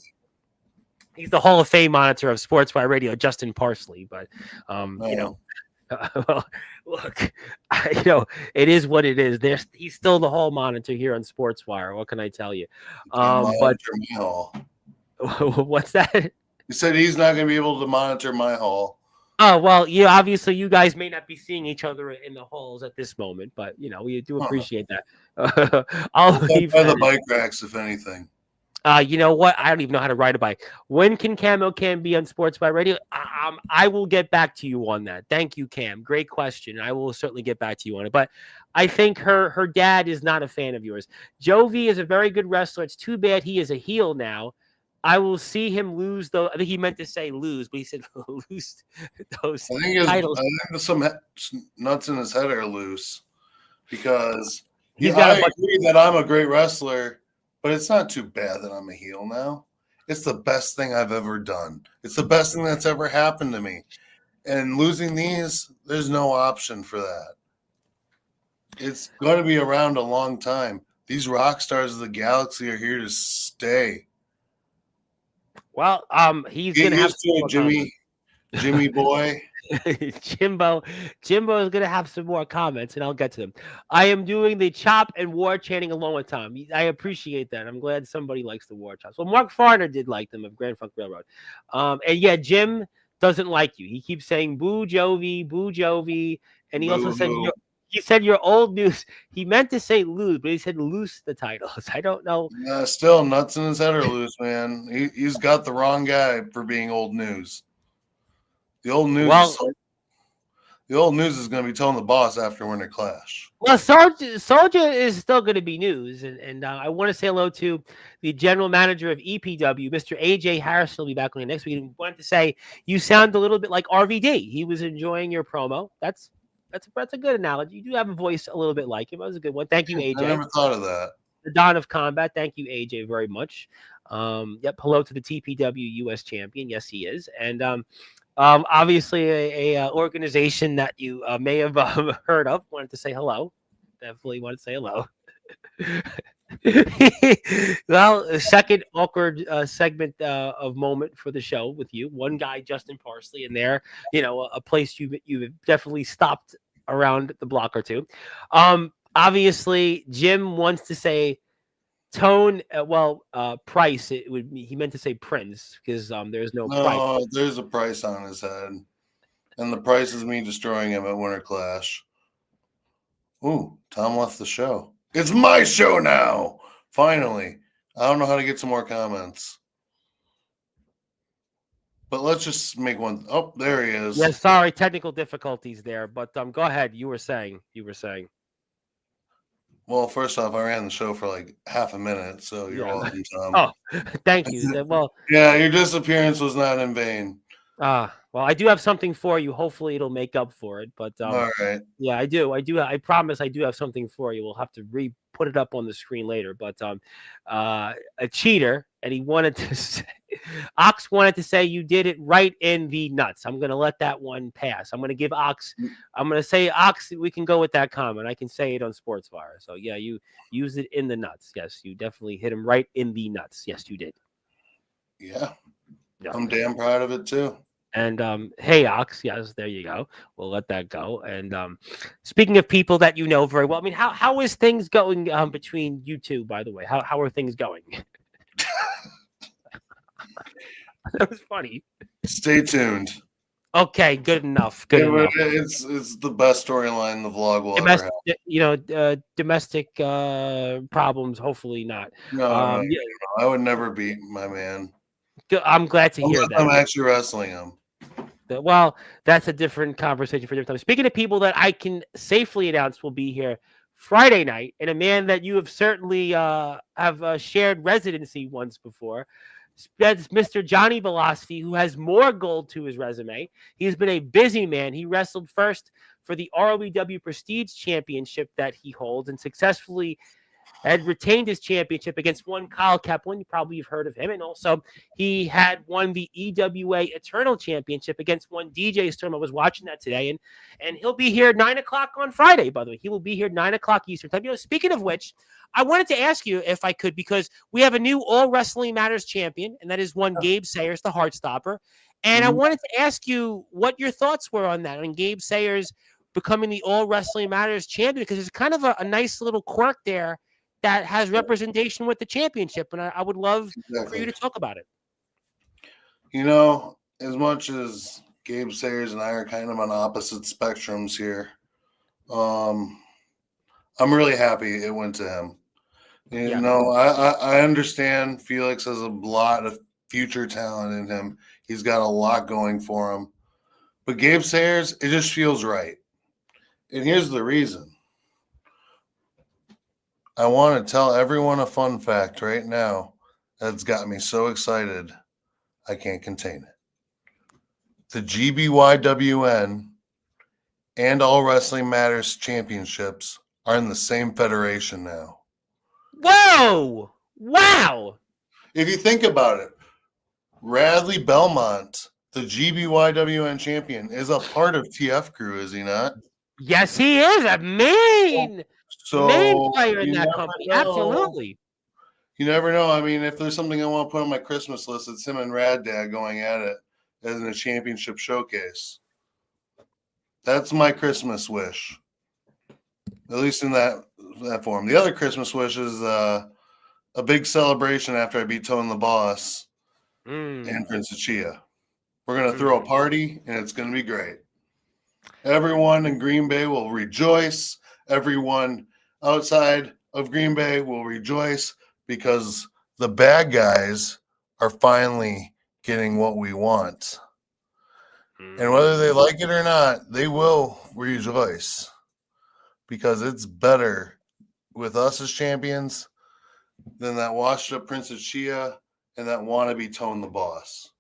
[SPEAKER 1] He's the Hall of Fame monitor of Sportswire Radio, Justin Parsley, but well, look, it is what it is. He's still the hall monitor here on Sportswire. What can I tell you? But what's that?
[SPEAKER 2] He said he's not going to be able to monitor my hall.
[SPEAKER 1] Oh, well, obviously you guys may not be seeing each other in the halls at this moment, but we do appreciate that. I'll leave
[SPEAKER 2] by the bike racks, if anything.
[SPEAKER 1] You know what? I don't even know how to ride a bike. When can Cam be on Sportswire Radio? I will get back to you on that. Thank you, Cam. Great question. I will certainly get back to you on it. But I think her dad is not a fan of yours. Jovi is a very good wrestler. It's too bad he is a heel now. I will see him lose, though. I think he meant to say lose, but he said lose those titles.
[SPEAKER 2] I think some nuts in his head are loose because I agree that I'm a great wrestler, but it's not too bad that I'm a heel now. It's the best thing I've ever done. It's the best thing that's ever happened to me. And losing these, there's no option for that. It's going to be around a long time. These rock stars of the galaxy are here to stay.
[SPEAKER 1] Well, he's going to have
[SPEAKER 2] to Jimmy boy.
[SPEAKER 1] Jimbo is going to have some more comments, and I'll get to them. I am doing the chop and war chanting along with Tom. I appreciate that. I'm glad somebody likes the war chops. Well, Mark Farner did like them of Grand Funk Railroad. And yeah, Jim doesn't like you. He keeps saying boo Jovi, and he also said he said your old news. He meant to say lose, but he said loose the titles. I don't know.
[SPEAKER 2] Still nuts in his head are loose, man. He's got the wrong guy for being old news. The old news. The old news is going to be telling the boss after Winter Clash.
[SPEAKER 1] Well, Soldier is still going to be news, and I want to say hello to the general manager of EPW, Mr. AJ Harrison. Will be back on next week. I wanted to say you sound a little bit like RVD. He was enjoying your promo. That's a good analogy. You do have a voice a little bit like him. That was a good one. Thank you, AJ.
[SPEAKER 2] I never thought of that.
[SPEAKER 1] The Dawn of Combat. Thank you, AJ, very much. Yep. Hello to the TPW US champion. Yes, he is. And obviously a organization that you may have heard of. Wanted to say hello. Definitely wanted to say hello. Well, a second awkward segment of moment for the show with you. One guy, Justin Parsley, in there. A place you definitely stopped around the block or two. Obviously, Jim wants to say tone. Price. He meant to say Prince because there's no price.
[SPEAKER 2] There's a price on his head, and the price is me destroying him at Winter Clash. Ooh, Tom left the show. It's my show now. Finally. I don't know how to get some more comments. But let's just make one. Oh, there he is.
[SPEAKER 1] Yeah, sorry, technical difficulties there. But go ahead. You were saying.
[SPEAKER 2] Well, first off, I ran the show for like half a minute, so you're welcome, Tom.
[SPEAKER 1] Oh, thank you. Well,
[SPEAKER 2] yeah, your disappearance was not in vain.
[SPEAKER 1] Well, I do have something for you. Hopefully, it'll make up for it. But
[SPEAKER 2] all right.
[SPEAKER 1] Yeah, I do. I promise I do have something for you. We'll have to put it up on the screen later. But a cheater, and he wanted to say, Ox wanted to say you did it right in the nuts. I'm going to let that one pass. I'm going to give Ox. I'm going to say Ox. We can go with that comment. I can say it on Sportswire. So yeah, you used it in the nuts. Yes, you definitely hit him right in the nuts. Yes, you did.
[SPEAKER 2] Yeah. I'm damn proud of it too.
[SPEAKER 1] And hey, Ox, yes, there you go. We'll let that go. And speaking of people that you know very well, I mean, how is things going between you two? By the way, how are things going? That was funny.
[SPEAKER 2] Stay tuned.
[SPEAKER 1] Okay, good enough. Good enough.
[SPEAKER 2] It's the best storyline the vlog will ever have.
[SPEAKER 1] Domestic problems. Hopefully not.
[SPEAKER 2] No,
[SPEAKER 1] Yeah,
[SPEAKER 2] I would never beat my man
[SPEAKER 1] I'm glad to hear
[SPEAKER 2] unless
[SPEAKER 1] that.
[SPEAKER 2] I'm actually wrestling him.
[SPEAKER 1] Well, that's a different conversation for a different time. Speaking of people that I can safely announce will be here Friday night, and a man that you have certainly have shared residency once before, that's Mr. Johnny Velocity, who has more gold to his resume. He's been a busy man. He wrestled first for the ROEW Prestige Championship that he holds and successfully had retained his championship against one Kyle Kaplan. You probably have heard of him. And also, he had won the EWA Eternal Championship against one DJ Storm. I was watching that today. And he'll be here at 9 o'clock on Friday, by the way. He will be here at 9 o'clock Eastern Time. Speaking of which, I wanted to ask you if I could, because we have a new All Wrestling Matters champion, and that is one Gabe Sayers, the Heartstopper. And I wanted to ask you what your thoughts were on that, on Gabe Sayers becoming the All Wrestling Matters champion, because it's kind of a nice little quirk there that has representation with the championship, and I would love for you to talk about it.
[SPEAKER 2] As much as Gabe Sayers and I are kind of on opposite spectrums here, I'm really happy it went to him. I understand Felix has a lot of future talent in him. He's got a lot going for him. But Gabe Sayers, it just feels right. And here's the reason. I want to tell everyone a fun fact right now that's got me so excited I can't contain it. The GBYWN and All Wrestling Matters championships are in the same federation now.
[SPEAKER 1] Whoa! Wow!
[SPEAKER 2] If you think about it, Radley Belmont, the GBYWN champion, is a part of TF Crew, is he not?
[SPEAKER 1] Yes, he is a main player in that company.
[SPEAKER 2] Know.
[SPEAKER 1] Absolutely.
[SPEAKER 2] You never know. I mean, if there's something I want to put on my Christmas list, it's him and Rad Dad going at it as in a championship showcase. That's my Christmas wish, at least in that form. The other Christmas wish is a big celebration after I beat Tone the Boss and Prince of Chia. We're going to throw a party, and it's going to be great. Everyone in Green Bay will rejoice. Everyone outside of Green Bay will rejoice because the bad guys are finally getting what we want. And whether they like it or not, they will rejoice because it's better with us as champions than that washed up Prince of Chia and that wannabe Tone the Boss.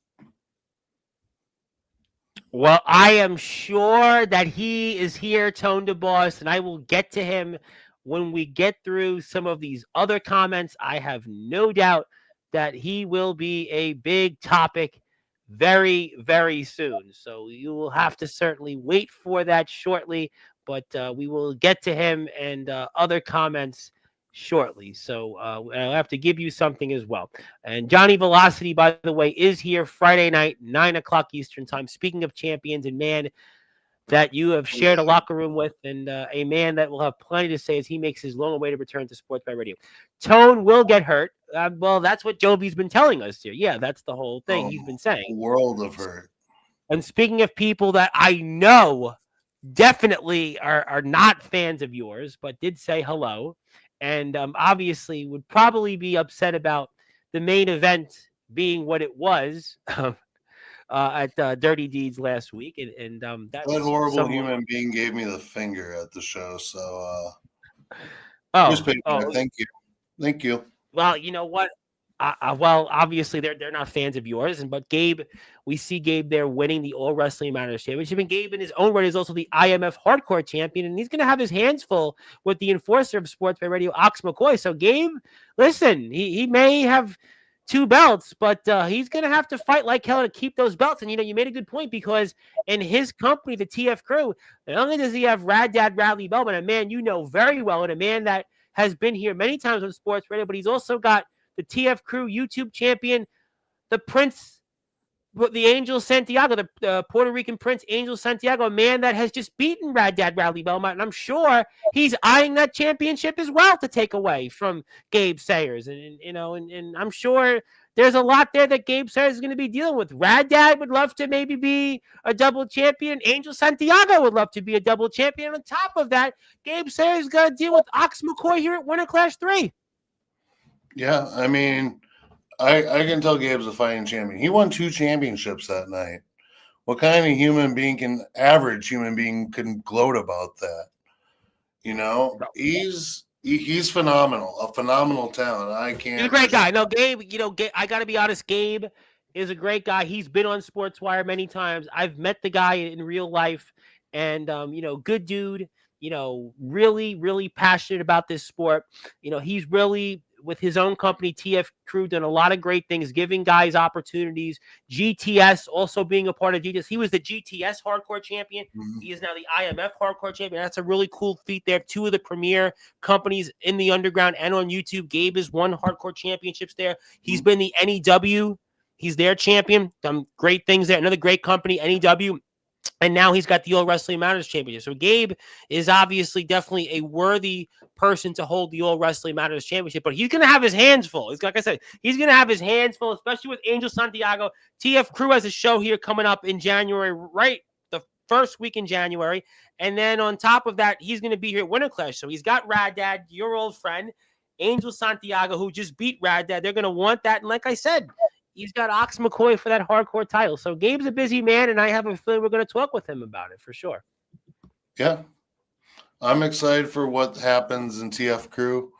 [SPEAKER 1] Well, I am sure that he is here, Tone the Boss, and I will get to him when we get through some of these other comments. I have no doubt that he will be a big topic very, very soon. So you will have to certainly wait for that shortly, but we will get to him and other comments shortly. So I'll have to give you something as well. And Johnny Velocity, by the way, is here Friday night, 9 o'clock Eastern Time. Speaking of champions, and man that you have shared a locker room with, and a man that will have plenty to say as he makes his long-awaited return to Sportswire Radio. Tone will get hurt. Well, that's what Jovi's been telling us here. Yeah, that's the whole thing he's been saying.
[SPEAKER 2] World of hurt.
[SPEAKER 1] And speaking of people that I know definitely are not fans of yours, but did say hello, and obviously would probably be upset about the main event being what it was at Dirty Deeds last week. And that
[SPEAKER 2] horrible human being gave me the finger at the show. So, thank you. Thank you.
[SPEAKER 1] Well, you know what? Well, obviously they're not fans of yours, but Gabe, we see Gabe there winning the All Wrestling Matters Championship, and Gabe in his own right is also the IMF Hardcore Champion, and he's going to have his hands full with the enforcer of Sportswire Radio, Ox McCoy. So Gabe, listen, he may have 2 belts, but he's going to have to fight like hell to keep those belts. And you made a good point, because in his company, the TF Crew, not only does he have Rad Dad Radley Bell, but a man you know very well, and a man that has been here many times on Sports Radio, but he's also got the TF Crew YouTube champion, the Prince But the Angel Santiago, the Puerto Rican Prince Angel Santiago, a man that has just beaten Rad Dad Bradley Belmont, and I'm sure he's eyeing that championship as well to take away from Gabe Sayers, and I'm sure there's a lot there that Gabe Sayers is going to be dealing with. Rad Dad would love to maybe be a double champion. Angel Santiago would love to be a double champion. On top of that, Gabe Sayers is going to deal with Ox McCoy here at Winter Class 3.
[SPEAKER 2] Yeah, I mean, I can tell Gabe's a fighting champion. He won 2 championships that night. What kind of average human being can gloat about that? You know, he's phenomenal, a phenomenal talent.
[SPEAKER 1] He's a great guy. No, Gabe, I got to be honest, Gabe is a great guy. He's been on Sportswire many times. I've met the guy in real life, and, good dude, really, really passionate about this sport. He's really, with his own company, TF Crew, done a lot of great things, giving guys opportunities. GTS also being a part of GTS. He was the GTS hardcore champion.
[SPEAKER 2] Mm-hmm.
[SPEAKER 1] He is now the IMF hardcore champion. That's a really cool feat there. 2 of the premier companies in the underground and on YouTube. Gabe has won hardcore championships there. He's been the NEW. He's their champion. Done great things there. Another great company, NEW. And now he's got the All Wrestling Matters Championship. So Gabe is obviously definitely a worthy person to hold the All Wrestling Matters Championship. But he's going to have his hands full. It's like I said, he's going to have his hands full, especially with Angel Santiago. TF Crew has a show here coming up in January, right? The first week in January. And then on top of that, he's going to be here at Winter Clash. So he's got Rad Dad, your old friend, Angel Santiago, who just beat Rad Dad. They're going to want that. And like I said, he's got Ox McCoy for that hardcore title. So Gabe's a busy man, and I have a feeling we're going to talk with him about it for sure.
[SPEAKER 2] Yeah. I'm excited for what happens in TF Crew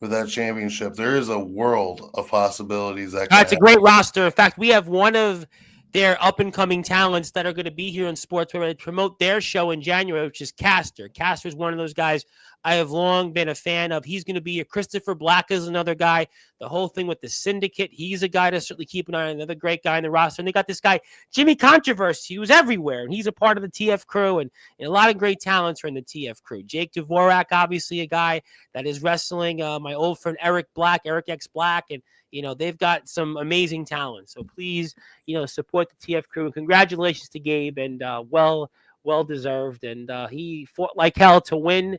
[SPEAKER 2] with that championship. There is a world of possibilities.
[SPEAKER 1] That's a great roster. In fact, we have one of their up-and-coming talents that are going to be here in sports. We're going to promote their show in January, which is Caster. Caster's one of those guys I have long been a fan of. He's going to be here. Christopher Black is another guy. The whole thing with the Syndicate, he's a guy to certainly keep an eye on. Another great guy in the roster. And they got this guy, Jimmy Controversy, who's everywhere. And he's a part of the TF Crew. And a lot of great talents are in the TF Crew. Jake Dvorak, obviously a guy that is wrestling. My old friend Eric X Black. And, they've got some amazing talent. So please, support the TF Crew. And congratulations to Gabe. And well deserved. And he fought like hell to win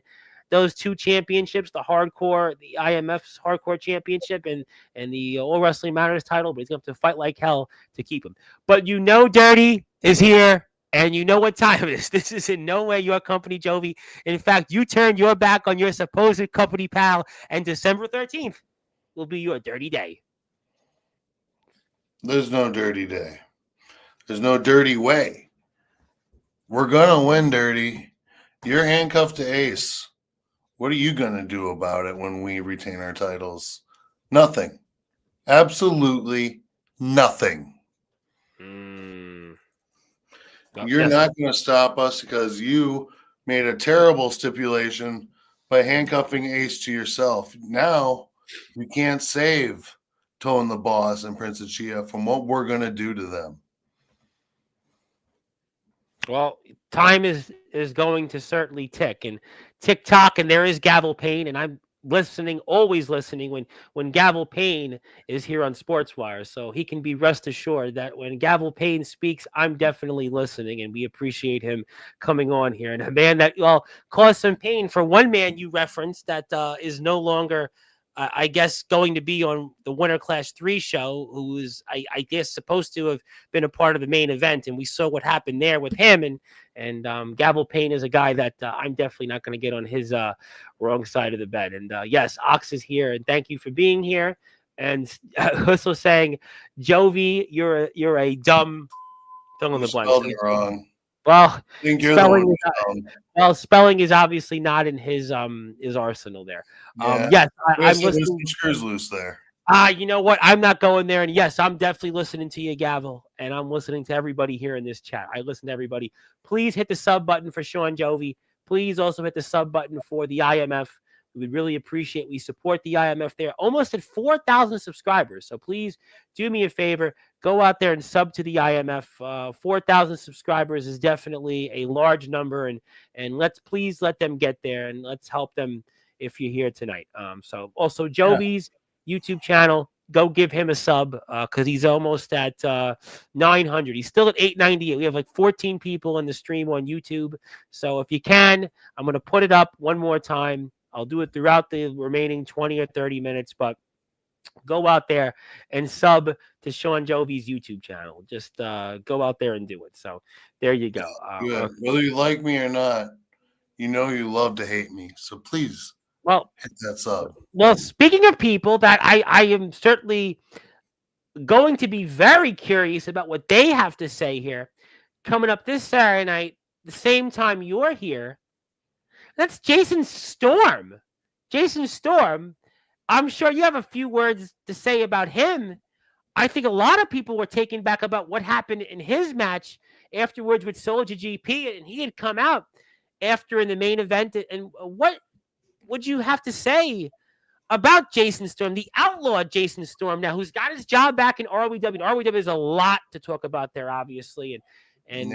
[SPEAKER 1] those 2 championships, the IMF's hardcore championship and the All Wrestling Matters title, but he's going to have to fight like hell to keep him. But Dirty is here, and you know what time it is. This is in no way your company, Jovi. In fact, you turned your back on your supposed company pal, and December 13th will be your dirty day.
[SPEAKER 2] There's no dirty day. There's no dirty way. We're going to win, Dirty. You're handcuffed to Ace. What are you going to do about it when we retain our titles? Nothing. Absolutely nothing. You're not going to stop us because you made a terrible stipulation by handcuffing Ace to yourself. Now you can't save Tone the Boss and Prince of Chia from what we're going to do to them.
[SPEAKER 1] Well, time is going to certainly tick and tick-tock, and there is Gavel Payne, and I'm always listening when Gavel Payne is here on Sportswire. So he can be rest assured that when Gavel Payne speaks, I'm definitely listening, and we appreciate him coming on here. And a man that caused some pain for one man you referenced that is no longer I guess going to be on the Winter Class 3 show, who is, I guess, supposed to have been a part of the main event. And we saw what happened there with him. And Gavel Payne is a guy that I'm definitely not going to get on his wrong side of the bed. And yes, Ox is here. And thank you for being here. And also saying, Jovi, you're a dumb fill in the blank.
[SPEAKER 2] Spelled it wrong.
[SPEAKER 1] Well,
[SPEAKER 2] I think you're
[SPEAKER 1] spelling is obviously not in his arsenal there.
[SPEAKER 2] Yeah.
[SPEAKER 1] Yes, I'm
[SPEAKER 2] listening. Some screws loose there.
[SPEAKER 1] You know what? I'm not going there. And yes, I'm definitely listening to you, Gavel. And I'm listening to everybody here in this chat. I listen to everybody. Please hit the sub button for Shawn Jovi. Please also hit the sub button for the IMF. We would really appreciate we support the IMF there. Almost at 4,000 subscribers. So please do me a favor. Go out there and sub to the IMF. 4,000 subscribers is definitely a large number. And please let them get there. And let's help them if you're here tonight. So also Jovi's YouTube channel, go give him a sub because he's almost at 900. He's still at 898. We have like 14 people in the stream on YouTube. So if you can, I'm going to put it up one more time. I'll do it throughout the remaining 20 or 30 minutes, but go out there and sub to Shawn Jovi's YouTube channel. Just go out there and do it. So there you go.
[SPEAKER 2] Good. Whether you like me or not, you know you love to hate me. So please hit that sub.
[SPEAKER 1] Well, speaking of people that I am certainly going to be very curious about what they have to say here, coming up this Saturday night, the same time you're here, that's Jason Storm. Jason Storm, I'm sure you have a few words to say about him. I think a lot of people were taken back about what happened in his match afterwards with Soldier GP, and he had come out after in the main event. And what would you have to say about Jason Storm, the outlaw Jason Storm now, who's got his job back in ROW? ROW is a lot to talk about there, obviously. And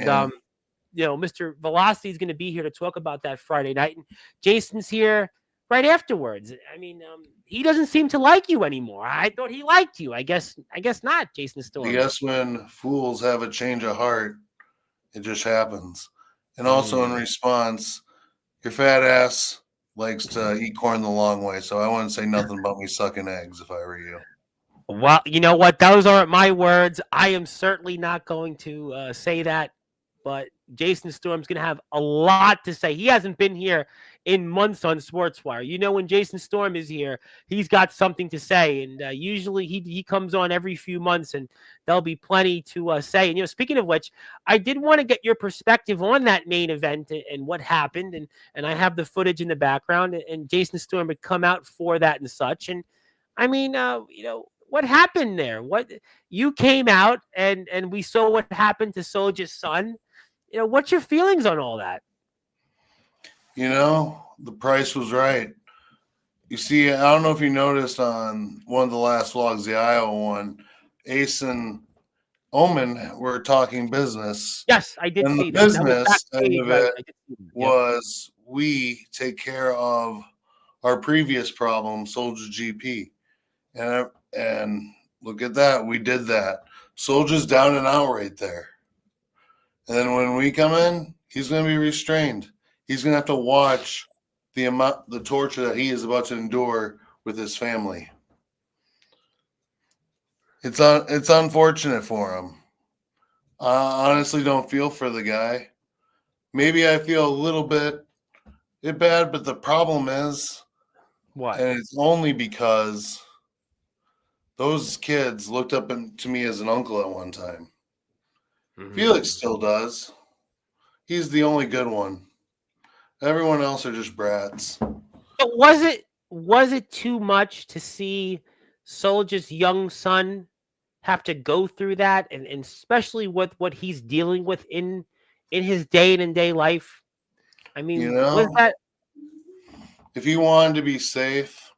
[SPEAKER 1] you know, Mr. Velocity is going to be here to talk about that Friday night. And Jason's here right afterwards. I mean, he doesn't seem to like you anymore. I thought he liked you. I guess not, Jason Storm.
[SPEAKER 2] I guess when fools have a change of heart, it just happens. And also in response, your fat ass likes to eat corn the long way. So I wouldn't say nothing about me sucking eggs if I were you.
[SPEAKER 1] Well, you know what? Those aren't my words. I am certainly not going to say that. But Jason Storm's going to have a lot to say. He hasn't been here in months on Sportswire. You know, when Jason Storm is here, he's got something to say. And usually he comes on every few months, and there'll be plenty to say. And, you know, speaking of which, I did want to get your perspective on that main event and what happened. And I have the footage in the background. And Jason Storm had come out for that and such. And, I mean, you know, what happened there? What you came out and we saw what happened to Soldier's son. You know, what's your feelings on all that?
[SPEAKER 2] You know, the price was right. You see, I don't know if you noticed on one of the last vlogs, the Iowa one, Ace and Omen were talking business.
[SPEAKER 1] Yes, I did
[SPEAKER 2] and
[SPEAKER 1] see
[SPEAKER 2] the
[SPEAKER 1] that.
[SPEAKER 2] business end of it was we take care of our previous problem, Soldier GP. And look at that. We did that. Soldier's down and out right there. And then when we come in, he's going to be restrained. He's going to have to watch the torture that he is about to endure with his family. It's unfortunate for him. I honestly don't feel for the guy. Maybe I feel a little bit bad, but the problem is,
[SPEAKER 1] what?
[SPEAKER 2] And it's only because those kids looked up to me as an uncle at one time. Felix still does. He's the only good one. Everyone else are just brats.
[SPEAKER 1] But was it too much to see Soldier's young son have to go through that, and especially with what he's dealing with in his day-to-day life? I mean,
[SPEAKER 2] you know,
[SPEAKER 1] was that
[SPEAKER 2] if he wanted to be safe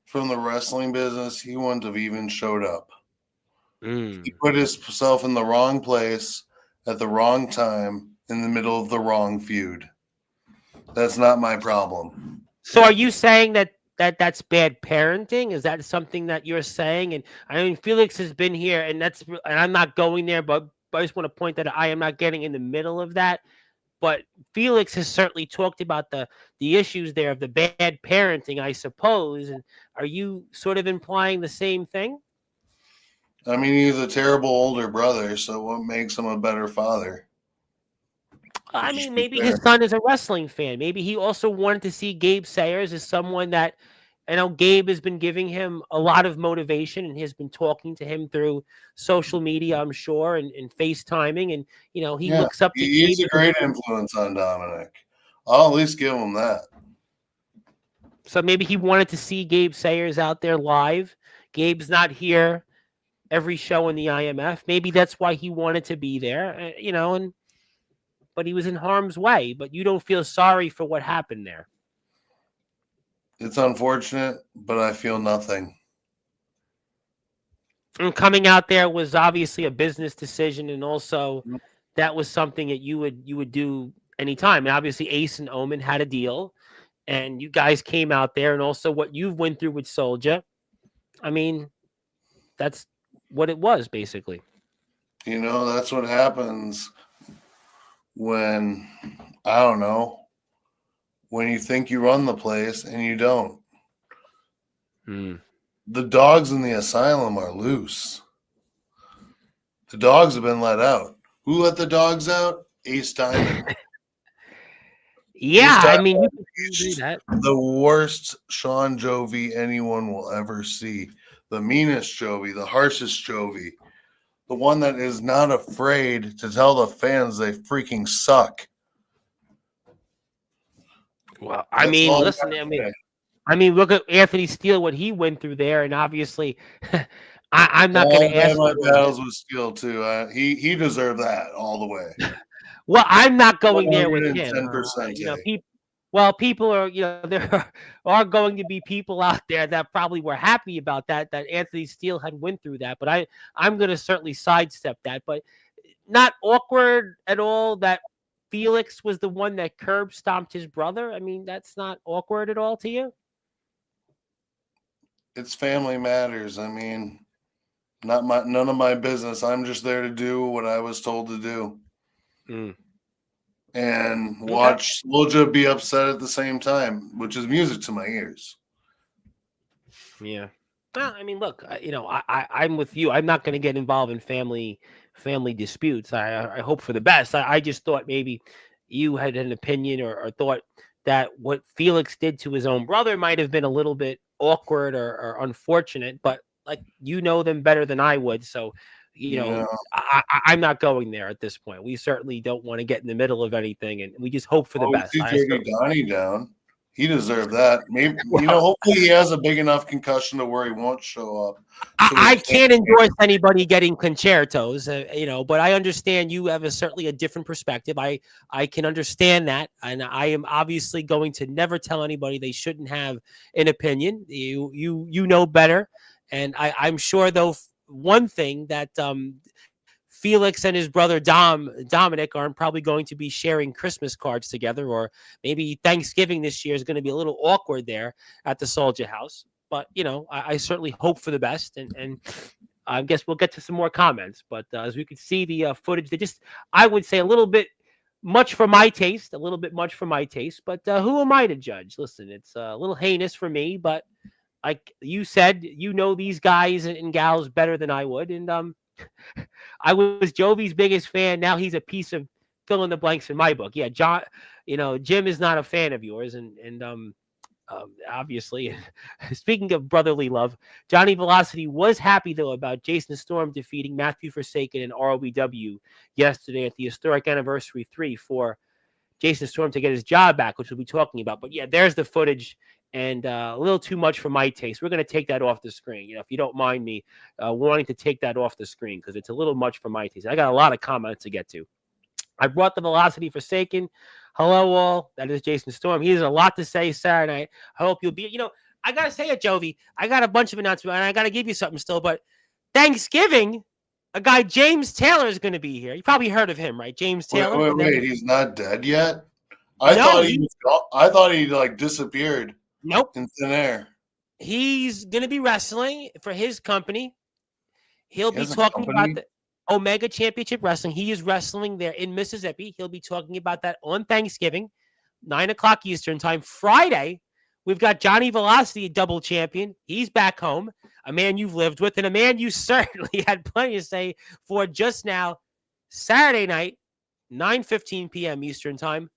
[SPEAKER 2] from the wrestling business, he wouldn't have even showed up. He put himself in the wrong place at the wrong time in the middle of the wrong feud. That's not my problem.
[SPEAKER 1] So are you saying that's bad parenting? Is that something that you're saying? And I mean, Felix has been here, and I'm not going there, but I just want to point that I am not getting in the middle of that. But Felix has certainly talked about the issues there of the bad parenting, I suppose. And are you sort of implying the same thing?
[SPEAKER 2] I mean, he's a terrible older brother, so what makes him a better father?
[SPEAKER 1] I mean, maybe his son is a wrestling fan. Maybe he also wanted to see Gabe Sayers as someone that, I know Gabe has been giving him a lot of motivation and has been talking to him through social media, I'm sure, and FaceTiming. And, you know, he looks up to Gabe.
[SPEAKER 2] He's a great influence on Dominic. I'll at least give him that.
[SPEAKER 1] So maybe he wanted to see Gabe Sayers out there live. Gabe's not here every show in the IMF. Maybe that's why he wanted to be there, you know, but he was in harm's way. But you don't feel sorry for what happened there.
[SPEAKER 2] It's unfortunate, but I feel nothing.
[SPEAKER 1] And coming out there was obviously a business decision, and also that was something that you would do anytime. And obviously Ace and Omen had a deal, and you guys came out there, and also what you've went through with Soldier. I mean, that's what it was basically.
[SPEAKER 2] That's what happens when, I don't know, when you think you run the place and you don't. The dogs in the asylum are loose. The dogs have been let out. Who let the dogs out? Ace Diamond.
[SPEAKER 1] Yeah,
[SPEAKER 2] Ace
[SPEAKER 1] I
[SPEAKER 2] Diamond
[SPEAKER 1] mean, you can
[SPEAKER 2] is
[SPEAKER 1] do that.
[SPEAKER 2] the worst Shawn Jovi anyone will ever see. The meanest Jovi, the harshest Jovi. The one that is not afraid to tell the fans they freaking suck.
[SPEAKER 1] Well, I
[SPEAKER 2] That's
[SPEAKER 1] mean,
[SPEAKER 2] all
[SPEAKER 1] listen,
[SPEAKER 2] I'm gonna say.
[SPEAKER 1] I mean, look at Anthony Steele, what he went through there, and obviously, I'm not going to
[SPEAKER 2] I've
[SPEAKER 1] ask.
[SPEAKER 2] had my battles with Steel too. He deserved that all the way.
[SPEAKER 1] Well, I'm not going there with him.
[SPEAKER 2] 110%.
[SPEAKER 1] People are, there are going to be people out there that probably were happy about that Anthony Steele had went through that, but I'm going to certainly sidestep that, but not awkward at all that Felix was the one that curb stomped his brother. I mean, that's not awkward at all to you.
[SPEAKER 2] It's family matters. I mean, none of my business. I'm just there to do what I was told to do. And watch Loja be upset at the same time, which is music to my ears.
[SPEAKER 1] Yeah. Well, I mean, look, I'm with you. I'm not going to get involved in family disputes. I hope for the best. I just thought maybe you had an opinion or thought that what Felix did to his own brother might have been a little bit awkward or unfortunate, but like, them better than I would. So, I'm not going there at this point. We certainly don't want to get in the middle of anything, and we just hope for the best.
[SPEAKER 2] See Dirty Donnie down. He deserved that. Maybe hopefully he has a big enough concussion to where he won't show up.
[SPEAKER 1] I can't endorse anybody getting concertos, but I understand you have certainly a different perspective. I can understand that, and I am obviously going to never tell anybody they shouldn't have an opinion. You know better, and I'm sure though one thing that Felix and his brother Dominic aren't probably going to be sharing Christmas cards together, or maybe Thanksgiving this year is going to be a little awkward there at the Soldier House. But, I certainly hope for the best, and I guess we'll get to some more comments. But as we could see the footage, I would say a little bit much for my taste, But who am I to judge? Listen, it's a little heinous for me, but like you said, these guys and gals better than I would. And I was Jovi's biggest fan. Now he's a piece of fill in the blanks in my book. Yeah, John, Jim is not a fan of yours. And obviously, speaking of brotherly love, Johnny Velocity was happy, though, about Jason Storm defeating Matthew Forsaken and ROBW yesterday at the historic anniversary 3 for Jason Storm to get his job back, which we'll be talking about. But yeah, there's the footage, and a little too much for my taste. We're going to take that off the screen. If you don't mind me wanting to take that off the screen, because it's a little much for my taste. I got a lot of comments to get to. I brought the Velocity Forsaken. Hello, all. That is Jason Storm. He has a lot to say Saturday night. I hope you'll be. I got to say it, Jovi. I got a bunch of announcements, and I got to give you something still. But Thanksgiving, a guy, James Taylor, is going to be here. You probably heard of him, right? James Taylor.
[SPEAKER 2] Wait. He's not dead yet? I thought he like disappeared.
[SPEAKER 1] Nope.
[SPEAKER 2] In thin air.
[SPEAKER 1] He's going to be wrestling for his company. He'll be talking about the Omega Championship Wrestling. He is wrestling there in Mississippi. He'll be talking about that on Thanksgiving, 9:00 Eastern time. Friday, we've got Johnny Velocity, double champion. He's back home, a man you've lived with, and a man you certainly had plenty to say for just now. Saturday night, 9:15 p.m. Eastern time.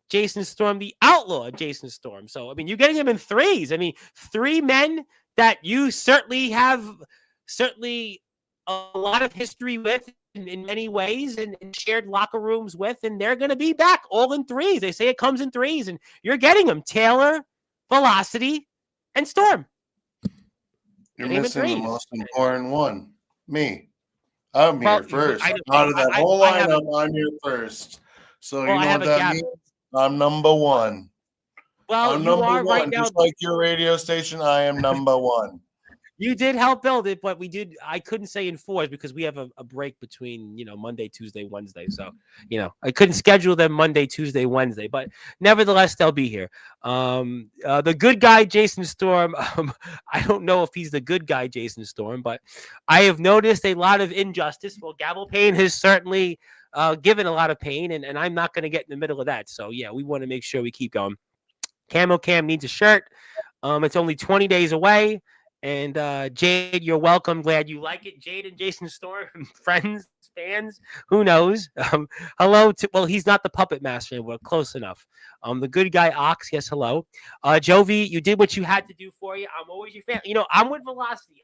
[SPEAKER 1] Jason Storm, the outlaw Jason Storm. So, I mean, you're getting him in threes. I mean, three men that you certainly have a lot of history with in many ways and shared locker rooms with, and they're going to be back all in threes. They say it comes in threes, and you're getting them. Taylor, Velocity, and Storm.
[SPEAKER 2] You're missing the most important one. Me. I'm here first. Out of that whole lineup, I'm here first. So you know what that means? I'm number one.
[SPEAKER 1] Well,
[SPEAKER 2] I'm number one. Right now, just like your radio station, I am number one.
[SPEAKER 1] You did help build it, but I couldn't say enforce because we have a break between, Monday, Tuesday, Wednesday. So, I couldn't schedule them Monday, Tuesday, Wednesday, but nevertheless, they'll be here. The good guy, Jason Storm, I don't know if he's the good guy, Jason Storm, but I have noticed a lot of injustice. Well, gavel pain has certainly given a lot of pain, and I'm not going to get in the middle of that. So, yeah, we want to make sure we keep going. Camo Cam needs a shirt. It's only 20 days away. And Jade, you're welcome. Glad you like it. Jade and Jason Storm, friends, fans, who knows? Hello to, well, he's not the puppet master, but close enough. The good guy Ox, yes, hello. Jovi, you did what you had to do for you. I'm always your fan. I'm with Velocity.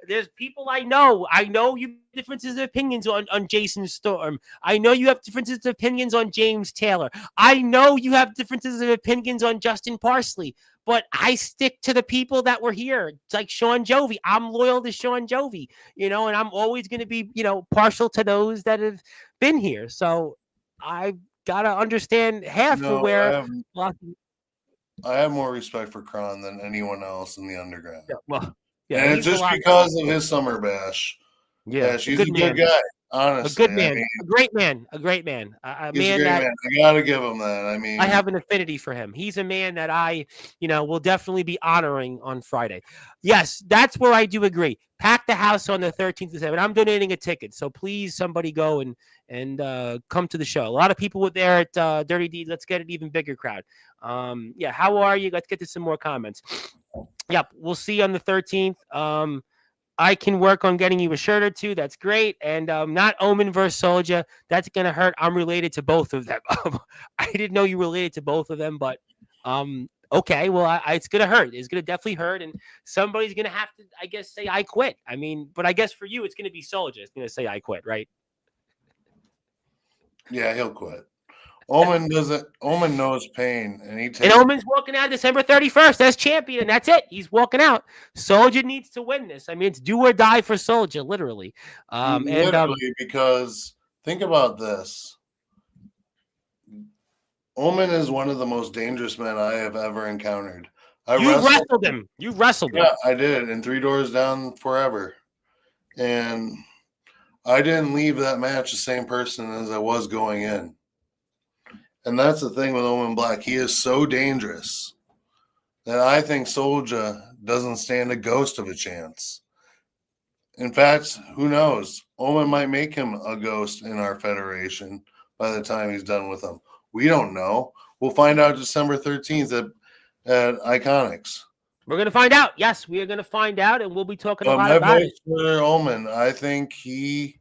[SPEAKER 1] There's people I know. I know you have differences of opinions on Jason Storm. I know you have differences of opinions on James Taylor. I know you have differences of opinions on Justin Parsley. But I stick to the people that were here. It's like Shawn Jovi. I'm loyal to Shawn Jovi, and I'm always going to be, partial to those that have been here. So I got to understand half of where.
[SPEAKER 2] I have more respect for Kron than anyone else in the underground.
[SPEAKER 1] Yeah, well, yeah,
[SPEAKER 2] and it's just because of his summer bash. Yeah, she's a good guy. Honestly,
[SPEAKER 1] a good man, a great man, a great man.
[SPEAKER 2] He's a great man. I gotta give him that. I mean,
[SPEAKER 1] I have an affinity for him. He's a man that I, will definitely be honoring on Friday. Yes, that's where I do agree. Pack the house on the 13th of September. I'm donating a ticket, so please, somebody go and come to the show. A lot of people were there at Dirty Deed. Let's get an even bigger crowd. Yeah, how are you? Let's get to some more comments. Yep, we'll see you on the 13th. I can work on getting you a shirt or two. That's great. And not Omen versus Soldier. That's going to hurt. I'm related to both of them. I didn't know you related to both of them, but okay. Well, it's going to hurt. It's going to definitely hurt. And somebody's going to have to, I guess, say, I quit. I mean, but I guess for you, it's going to be Soldier. It's going to say, I quit, right?
[SPEAKER 2] Yeah, he'll quit. Omen doesn't. Omen knows pain,
[SPEAKER 1] and Omen's walking out December 31st as champion, and that's it. He's walking out. Soldier needs to win this. I mean, it's do or die for Soldier, literally.
[SPEAKER 2] Because think about this. Omen is one of the most dangerous men I have ever encountered.
[SPEAKER 1] You wrestled him. You wrestled him.
[SPEAKER 2] Yeah, I did, in 3 Doors Down Forever, and I didn't leave that match the same person as I was going in. And that's the thing with Omen Black. He is so dangerous that I think Soldier doesn't stand a ghost of a chance. In fact, who knows? Omen might make him a ghost in our federation by the time he's done with them. We don't know. We'll find out December 13th at Iconics.
[SPEAKER 1] We're going to find out. Yes, we are going to find out, and we'll be talking a lot about it.
[SPEAKER 2] For Omen, I think he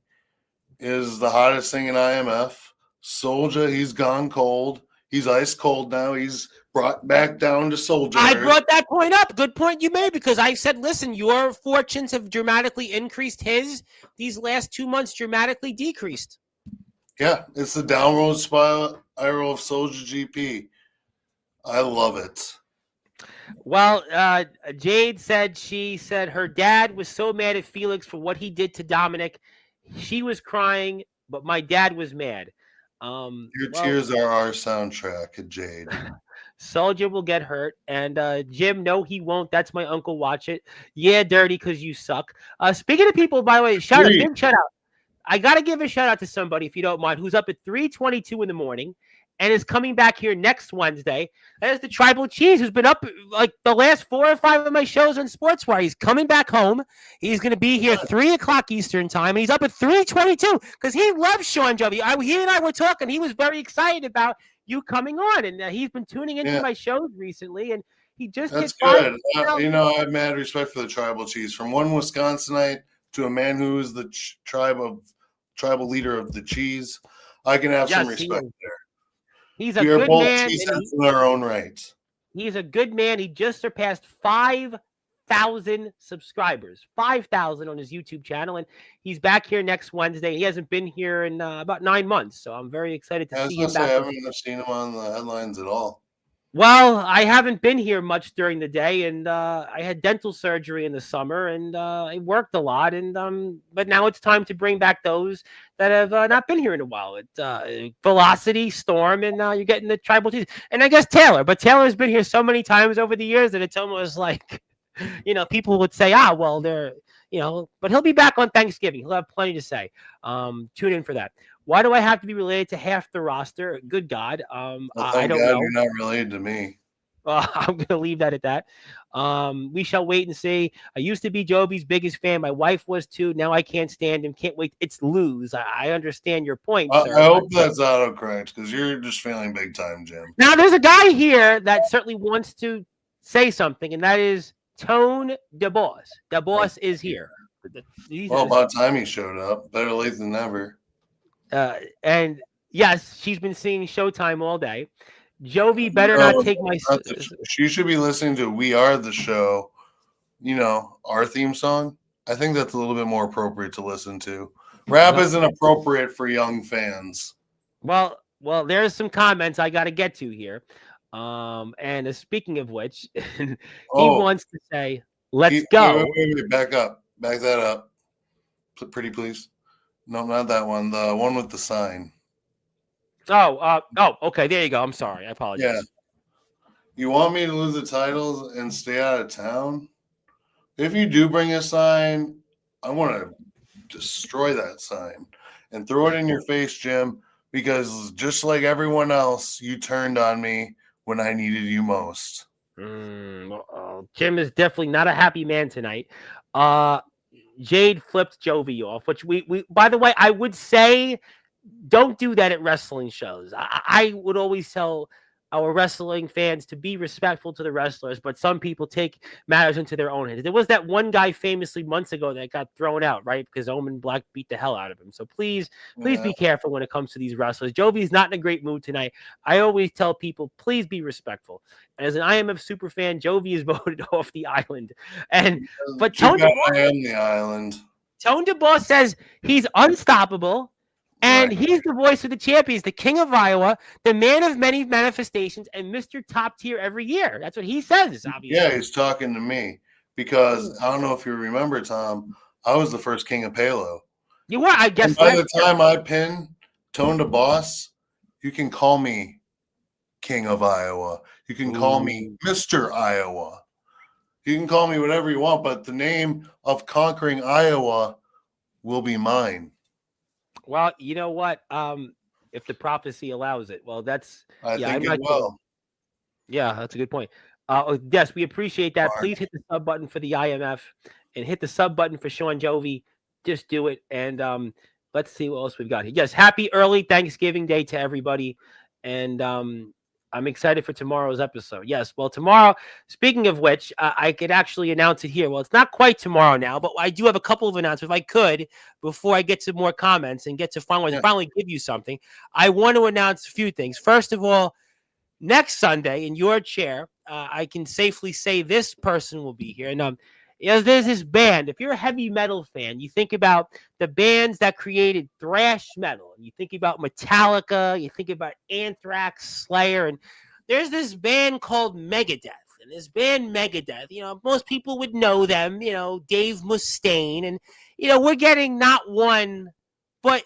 [SPEAKER 2] is the hottest thing in IMF. Soldier, he's gone cold. He's ice cold now. He's brought back down to Soldier.
[SPEAKER 1] I brought that point up. Good point you made, because I said, listen, your fortunes have dramatically increased. These last 2 months dramatically decreased.
[SPEAKER 2] Yeah, it's the downward spiral of Soldier GP. I love it.
[SPEAKER 1] Well, Jade said her dad was so mad at Felix for what he did to Dominic. She was crying, but my dad was mad.
[SPEAKER 2] Tears are our soundtrack, Jade.
[SPEAKER 1] Soldier will get hurt, and Jim, no, he won't. That's my uncle. Watch it. Yeah, Dirty, because you suck. Speaking of people, by the way, big shout out. I gotta give a shout out to somebody, if you don't mind, who's up at 3:22 in the morning and is coming back here next Wednesday. That is the Tribal Cheese, who's been up like the last 4 or 5 of my shows on Sportswire. He's coming back home. He's going to be here 3 o'clock Eastern time. And he's up at 3:22 because he loves Shawn Jovi. He and I were talking. He was very excited about you coming on, and he's been tuning into my shows recently, and he just
[SPEAKER 2] That's good. I have mad respect for the Tribal Cheese. From one Wisconsinite to a man who is the tribal leader of the cheese, I can have some respect there.
[SPEAKER 1] He's a good man.
[SPEAKER 2] In our own rights.
[SPEAKER 1] He's a good man. He just surpassed 5,000 subscribers, 5,000 on his YouTube channel, and he's back here next Wednesday. He hasn't been here in about 9 months, so I'm very excited to see him back.
[SPEAKER 2] I haven't seen him on the headlines at all.
[SPEAKER 1] Well, I haven't been here much during the day, and I had dental surgery in the summer, and I worked a lot, and but now it's time to bring back those that have not been here in a while. It's Velocity, Storm, and you're getting the Tribal Cheese, and I guess Taylor. But Taylor's been here so many times over the years that it's almost like People would say, well, but he'll be back on Thanksgiving. He'll have plenty to say. Tune in for that. Why do I have to be related to half the roster? Good God.
[SPEAKER 2] Well,
[SPEAKER 1] I
[SPEAKER 2] thank
[SPEAKER 1] don't
[SPEAKER 2] God
[SPEAKER 1] know.
[SPEAKER 2] you're not related to me.
[SPEAKER 1] I'm going to leave that at that. We shall wait and see. I used to be Jovi's biggest fan. My wife was too. Now I can't stand him. Can't wait. It's lose. I understand your point, sir.
[SPEAKER 2] I hope that's autocorrect because you're just failing big time, Jim.
[SPEAKER 1] Now, there's a guy here that certainly wants to say something, and that is Tone DeBoss. DeBoss is here.
[SPEAKER 2] Well, about time he showed up. Better late than never.
[SPEAKER 1] And yes, she's been seeing Showtime all day. Jovi better not take my.
[SPEAKER 2] She should be listening to "We Are the Show." Our theme song. I think that's a little bit more appropriate to listen to. Rap isn't appropriate for young fans.
[SPEAKER 1] Well, there's some comments I got to get to here. And speaking of which, he wants to say, "Let's go."
[SPEAKER 2] Wait, back up. Back that up. Pretty please. No, not that one. The one with the sign.
[SPEAKER 1] Okay. There you go. I'm sorry. I apologize.
[SPEAKER 2] Yeah. You want me to lose the titles and stay out of town? If you do bring a sign, I want to destroy that sign and throw it in your face, Jim, because just like everyone else, you turned on me when I needed you most.
[SPEAKER 1] Jim is definitely not a happy man tonight. Jade flipped Jovi off, which we by the way, I would say don't do that at wrestling shows. I would always tell our wrestling fans to be respectful to the wrestlers, but some people take matters into their own hands. There was that one guy famously months ago that got thrown out, right? Because Omen Black beat the hell out of him. So please be careful when it comes to these wrestlers. Jovi's not in a great mood tonight. I always tell people, please be respectful. And as an IMF super fan, Jovi is voted off the island. But Tone DeBoss says he's unstoppable. And he's the voice of the champions, the king of Iowa, the man of many manifestations, and Mr. Top Tier every year. That's what he says, obviously.
[SPEAKER 2] Yeah, he's talking to me because I don't know if you remember, Tom, I was the first king of Palo.
[SPEAKER 1] You were, I guess.
[SPEAKER 2] And by the time I pin Tone DeBoss, you can call me King of Iowa. You can call me Mr. Iowa. You can call me whatever you want, but the name of conquering Iowa will be mine.
[SPEAKER 1] Well, you know what? If the prophecy allows it, well, that's
[SPEAKER 2] I think it will.
[SPEAKER 1] Yeah, that's a good point. Yes, we appreciate that. Please hit the sub button for the IMF and hit the sub button for Shawn Jovi. Just do it, and let's see what else we've got here. Yes, happy early Thanksgiving Day to everybody, and I'm excited for tomorrow's episode. Yes, well, tomorrow, speaking of which, I could actually announce it here. Well, it's not quite tomorrow now, but I do have a couple of announcements. If I could, before I get to more comments and get to finally give you something, I want to announce a few things. First of all, next Sunday in your chair, I can safely say this person will be here. And there's this band. If you're a heavy metal fan, you think about the bands that created thrash metal. And you think about Metallica, you think about Anthrax, Slayer, and there's this band called Megadeth. And this band Megadeth, most people would know them, Dave Mustaine. And, we're getting not one, but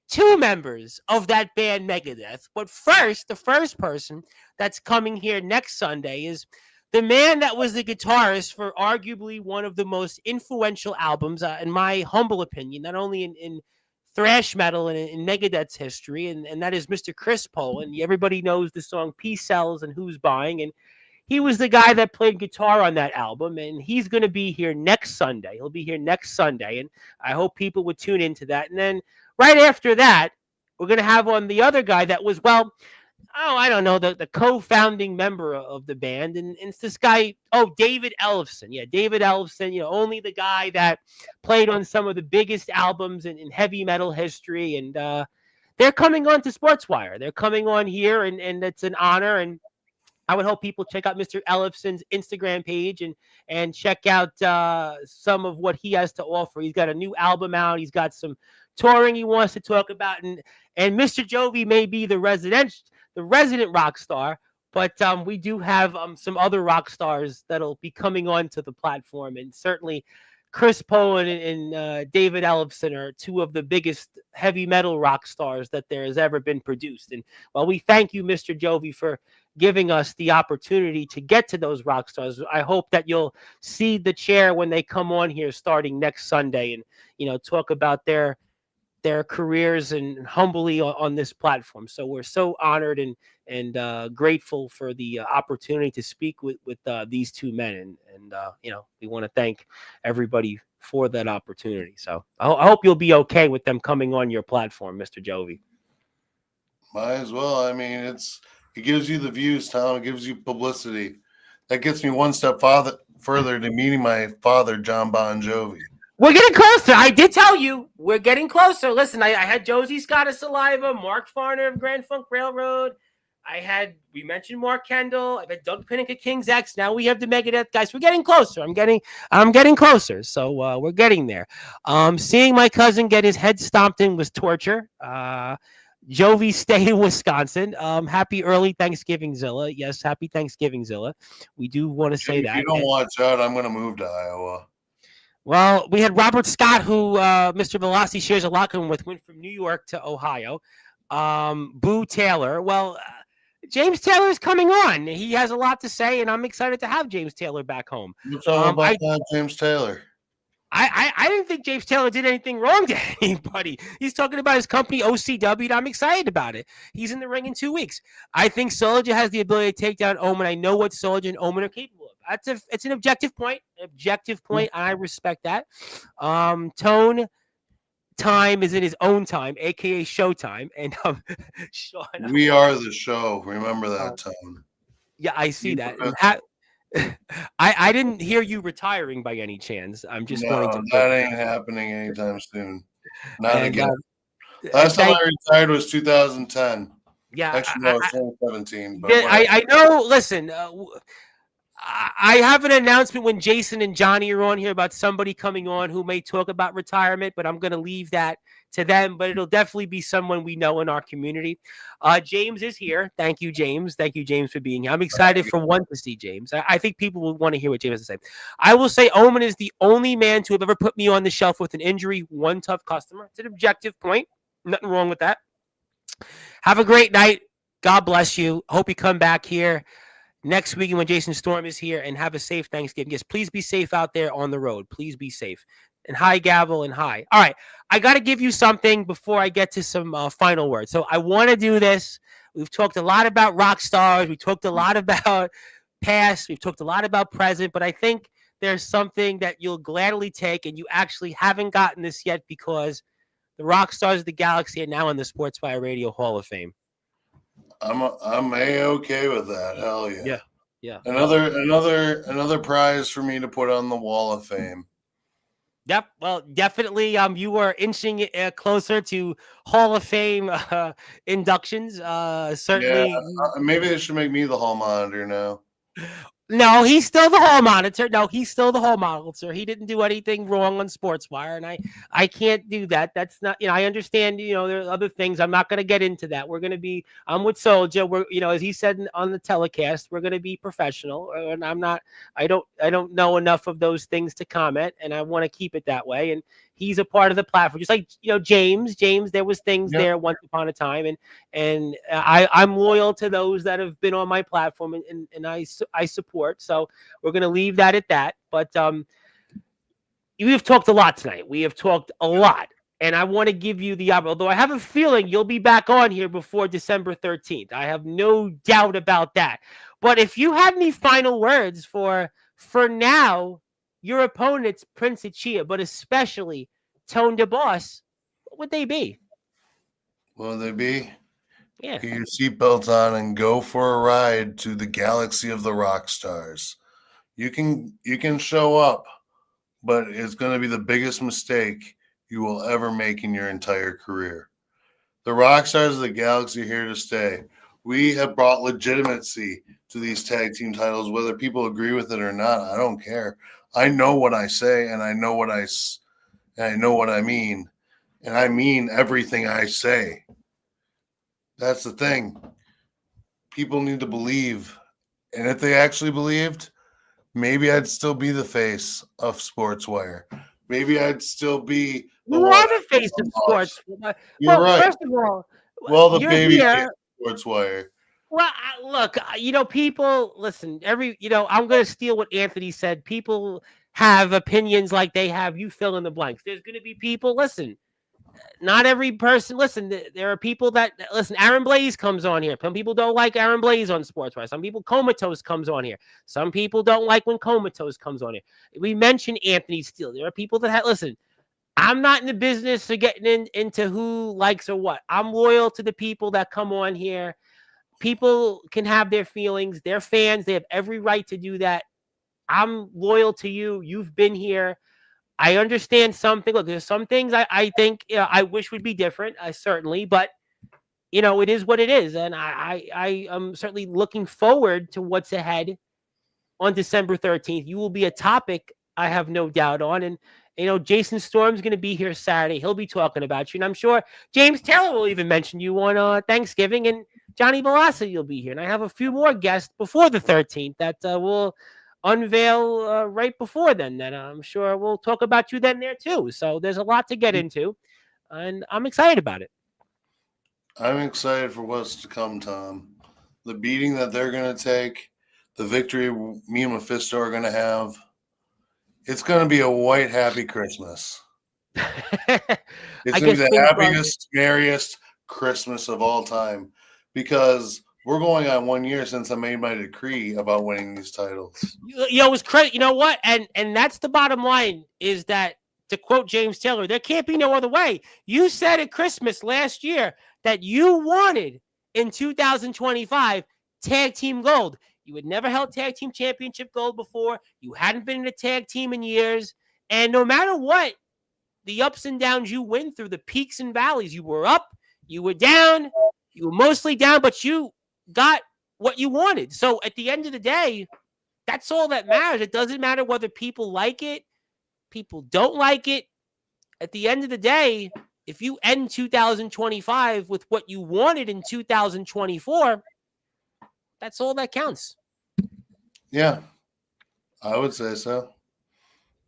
[SPEAKER 1] two members of that band Megadeth. But first, the first person that's coming here next Sunday is the man that was the guitarist for arguably one of the most influential albums, in my humble opinion, not only in thrash metal and in Megadeth's history, and that is Mr. Chris Poland. Everybody knows the song Peace Sells and Who's Buying, and he was the guy that played guitar on that album, and he's going to be here next Sunday. He'll be here next Sunday, and I hope people would tune into that. And then right after that, we're going to have on the other guy that was, I don't know, the co-founding member of the band. And it's this guy, David Ellefson. Yeah, David Ellefson, only the guy that played on some of the biggest albums in heavy metal history. And they're coming on to Sportzwire. They're coming on here, and it's an honor. And I would hope people check out Mr. Ellefson's Instagram page and check out some of what he has to offer. He's got a new album out. He's got some touring he wants to talk about. And Mr. Jovi may be the resident rock star, but we do have some other rock stars that'll be coming onto the platform, and certainly Chris Poland and David Ellefson are two of the biggest heavy metal rock stars that there has ever been produced. And we thank you, Mr. Jovi, for giving us the opportunity to get to those rock stars. I hope that you'll cede the chair when they come on here starting next Sunday and, talk about their careers and humbly on this platform. So we're so honored and grateful for the opportunity to speak with these two men. And we want to thank everybody for that opportunity. So I hope you'll be okay with them coming on your platform, Mr. Jovi.
[SPEAKER 2] Might as well. I mean, it gives you the views, Tom. It gives you publicity. That gets me one step further to meeting my father, John Bon Jovi.
[SPEAKER 1] We're getting closer. I did tell you we're getting closer. Listen, I had Josie Scott of Saliva, Mark Farner of Grand Funk Railroad. We mentioned Mark Kendall. I've had Doug Pinnick of King's X. Now we have the Megadeth guys. We're getting closer. I'm getting closer. So we're getting there. Seeing my cousin get his head stomped in was torture. Jovi stay in Wisconsin. Happy early Thanksgiving, Zilla. Yes, happy Thanksgiving, Zilla. We do want to say that.
[SPEAKER 2] If you don't watch out, I'm going to move to Iowa.
[SPEAKER 1] Well, we had Robert Scott, who Mr. Velocity shares a locker room with, went from New York to Ohio. Boo Taylor. Well, James Taylor is coming on. He has a lot to say, and I'm excited to have James Taylor back home.
[SPEAKER 2] What's all about that, James Taylor?
[SPEAKER 1] I didn't think James Taylor did anything wrong to anybody. He's talking about his company, OCW, and I'm excited about it. He's in the ring in 2 weeks. I think Soldier has the ability to take down Omen. I know what Soldier and Omen are capable of. It's an objective point. And I respect that. Tone time is in his own time, a.k.a. Showtime. And Shawn,
[SPEAKER 2] we are the show. Remember that, Tone.
[SPEAKER 1] Yeah, I see that. I didn't hear you retiring by any chance. I'm just going to.
[SPEAKER 2] That ain't happening anytime soon. Not again. Last time I retired was 2010.
[SPEAKER 1] Yeah,
[SPEAKER 2] actually, no, it was 2017. But
[SPEAKER 1] I know. Listen, I have an announcement when Jason and Johnny are on here about somebody coming on who may talk about retirement, but I'm going to leave that to them. But it'll definitely be someone we know in our community. James is here. Thank you, James. Thank you, James, for being here. I'm excited for one to see James. I think people will want to hear what James has to say. I will say Omen is the only man to have ever put me on the shelf with an injury, one tough customer. It's an objective point. Nothing wrong with that. Have a great night. God bless you. Hope you come back here next week when Jason Storm is here, and have a safe Thanksgiving. Yes, please be safe out there on the road. Please be safe. And hi, Gavel, and hi. All right, I got to give you something before I get to some final words. So I want to do this. We've talked a lot about rock stars. We talked a lot about past. We've talked a lot about present. But I think there's something that you'll gladly take, and you actually haven't gotten this yet because the rock stars of the galaxy are now in the Sportswire Radio Hall of Fame.
[SPEAKER 2] I'm A-okay with that. Hell yeah.
[SPEAKER 1] Yeah.
[SPEAKER 2] Another prize for me to put on the wall of fame.
[SPEAKER 1] Yep. Well, definitely. You are inching closer to Hall of Fame inductions. Certainly.
[SPEAKER 2] Yeah, maybe they should make me the hall monitor now.
[SPEAKER 1] No, he's still the hall monitor. He didn't do anything wrong on Sportswire, and I can't do that. That's not, I understand, there are other things. I'm not going to get into that. I'm with Soldier. We're, as he said on the telecast, we're going to be professional, and I don't know enough of those things to comment, and I want to keep it that way. And he's a part of the platform, just like, James, there was things there once upon a time. And I'm loyal to those that have been on my platform and I support. So we're going to leave that at that. But we've talked a lot tonight. We have talked a lot. And I want to give you the opportunity, although I have a feeling you'll be back on here before December 13th. I have no doubt about that. But if you had any final words for now, your opponents, Prince Achia, but especially Tone DeBoss, what would they be?
[SPEAKER 2] What would they be?
[SPEAKER 1] Yeah.
[SPEAKER 2] Get your seatbelts on and go for a ride to the galaxy of the rock stars. You can show up, but it's going to be the biggest mistake you will ever make in your entire career. The rock stars of the galaxy are here to stay. We have brought legitimacy to these tag team titles, whether people agree with it or not. I don't care. I know what I say, and I know what I mean, and I mean everything I say. That's the thing. People need to believe, and if they actually believed, maybe I'd still be the face of Sportswire. Maybe I'd still be.
[SPEAKER 1] You are the face of sports.
[SPEAKER 2] You're right.
[SPEAKER 1] First of all,
[SPEAKER 2] the baby face of Sportswire.
[SPEAKER 1] Well, look, people listen. I'm going to steal what Anthony said. People have opinions like they have. You fill in the blanks. There's going to be people. Listen, not every person. Listen, there are people that listen. Aaron Blaze comes on here. Some people don't like Aaron Blaze on Sportswire. Some people Comatose comes on here. Some people don't like when Comatose comes on here. We mentioned Anthony Steele. There are people that listen. I'm not in the business of getting into who likes or what. I'm loyal to the people that come on here. People can have their feelings. They're fans. They have every right to do that. I'm loyal to you. You've been here. I understand something. Look, there's some things I think I wish would be different. Certainly, but it is what it is, and I am certainly looking forward to what's ahead on December 13th. You will be a topic I have no doubt on, and Jason Storm's going to be here Saturday. He'll be talking about you, and I'm sure James Taylor will even mention you on Thanksgiving, and Johnny Velocity will be here, and I have a few more guests before the 13th that will unveil right before then. That I'm sure we'll talk about you then there too. So there's a lot to get into, and I'm excited about it.
[SPEAKER 2] I'm excited for what's to come, Tom. The beating that they're going to take, the victory me and Mephisto are going to have. It's going to be a white, happy Christmas. It's going to be the happiest, merriest Christmas of all time because we're going on 1 year since I made my decree about winning these titles.
[SPEAKER 1] It was crazy. You know what? And that's the bottom line is that, to quote James Taylor, there can't be no other way. You said at Christmas last year that you wanted in 2025 tag team gold. You had never held tag team championship gold before. You hadn't been in a tag team in years. And no matter what, the ups and downs you went through, the peaks and valleys, you were up, you were down, you were mostly down, but you got what you wanted. So at the end of the day, that's all that matters. It doesn't matter whether people like it, people don't like it. At the end of the day, if you end 2025 with what you wanted in 2024, that's all that counts.
[SPEAKER 2] Yeah, I would say so.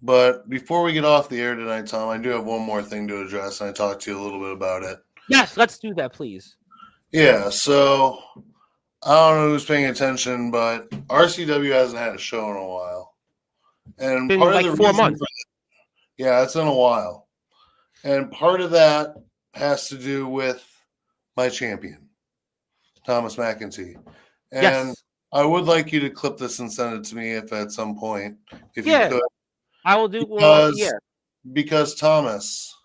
[SPEAKER 2] But before we get off the air tonight, Tom, I do have one more thing to address, and I talked to you a little bit about it.
[SPEAKER 1] Yes, let's do that, please.
[SPEAKER 2] Yeah, so I don't know who's paying attention, but RCW hasn't had a show in a while. And
[SPEAKER 1] been
[SPEAKER 2] part
[SPEAKER 1] like
[SPEAKER 2] of the
[SPEAKER 1] 4
[SPEAKER 2] reason
[SPEAKER 1] months.
[SPEAKER 2] Yeah, it's in a while. And part of that has to do with my champion, Thomas McEntee. And
[SPEAKER 1] Yes.
[SPEAKER 2] I would like you to clip this and send it to me if at some point, if you could.
[SPEAKER 1] I will do.
[SPEAKER 2] Because Thomas,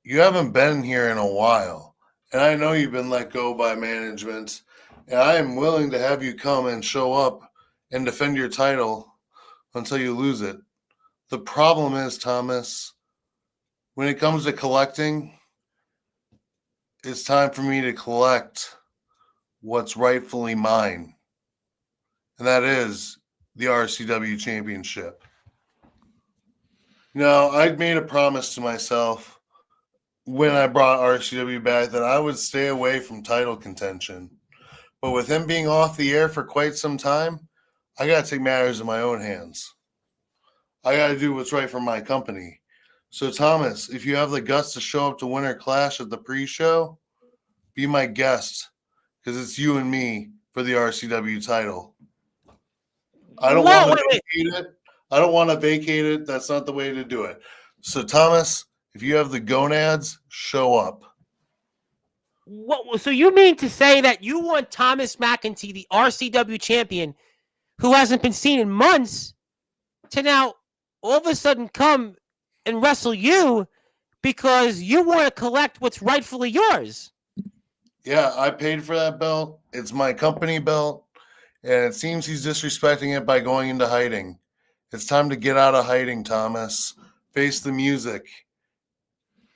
[SPEAKER 2] you haven't been here in a while. And I know you've been let go by management. And I am willing to have you come and show up and defend your title until you lose it. The problem is, Thomas, when it comes to collecting, it's time for me to collect what's rightfully mine. And that is the RCW Championship. Now, I'd made a promise to myself when I brought RCW back that I would stay away from title contention. But with him being off the air for quite some time, I got to take matters in my own hands. I got to do what's right for my company. So, Thomas, if you have the guts to show up to Winter Clash at the pre-show, be my guest because it's you and me for the RCW title. I don't want to vacate it. I don't want to vacate it. That's not the way to do it. So, Thomas, if you have the gonads, show up.
[SPEAKER 1] What? So you mean to say that you want Thomas McEntee, the RCW champion, who hasn't been seen in months, to now all of a sudden come and wrestle you because you want to collect what's rightfully yours?
[SPEAKER 2] Yeah, I paid for that belt. It's my company belt, and it seems he's disrespecting it by going into hiding. It's time to get out of hiding, Thomas. Face the music.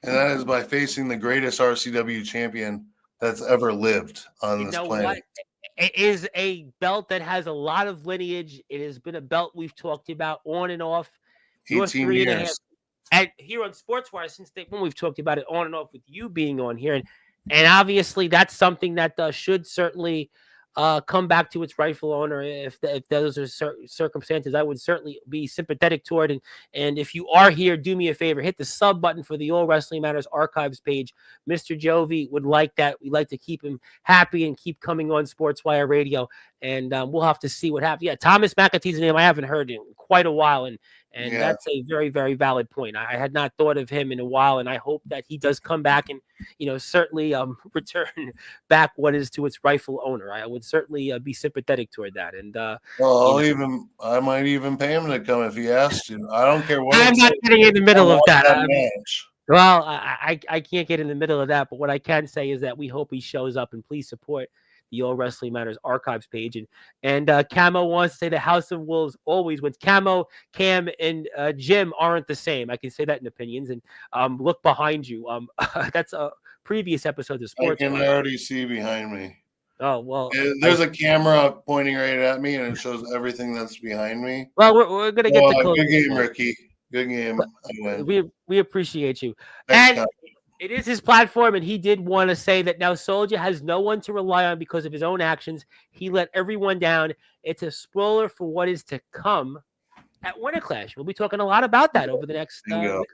[SPEAKER 2] And that is by facing the greatest RCW champion that's ever lived on this planet. What?
[SPEAKER 1] It is a belt that has a lot of lineage. It has been a belt we've talked about on and off.
[SPEAKER 2] 18 years.
[SPEAKER 1] And here on Sportswire, since when we've talked about it on and off with you being on here. And obviously that's something that should certainly come back to its rightful owner. If those are circumstances, I would certainly be sympathetic toward. And if you are here, do me a favor, hit the sub button for the All Wrestling Matters archives page. Mr. Jovi would like that. We like to keep him happy and keep coming on Sportswire Radio. And we'll have to see what happens. Yeah, Thomas McAtee's name I haven't heard in quite a while, and that's a very, very valid point. I had not thought of him in a while, and I hope that he does come back and certainly return back what is to its rightful owner. I would certainly be sympathetic toward that. And
[SPEAKER 2] I might even pay him to come if he asked to. I don't care what.
[SPEAKER 1] I'm not getting in the middle of that. Well, I can't get in the middle of that, but what I can say is that we hope he shows up, and please support the All Wrestling Matters archives page. And Camo wants to say the House of Wolves always wins. Camo, Cam, and Jim aren't the same. I can say that in opinions. And look behind you. That's a previous episode of Sports.
[SPEAKER 2] I can already see behind me.
[SPEAKER 1] Oh, well.
[SPEAKER 2] There's a camera pointing right at me, and it shows everything that's behind me.
[SPEAKER 1] Well, we're going to get the
[SPEAKER 2] good game, Ricky. Good game.
[SPEAKER 1] We appreciate you.
[SPEAKER 2] Thanks,
[SPEAKER 1] and it is his platform, and he did want to say that now Soldier has no one to rely on because of his own actions. He let everyone down. It's a spoiler for what is to come at Winter Clash. We'll be talking a lot about that over the next there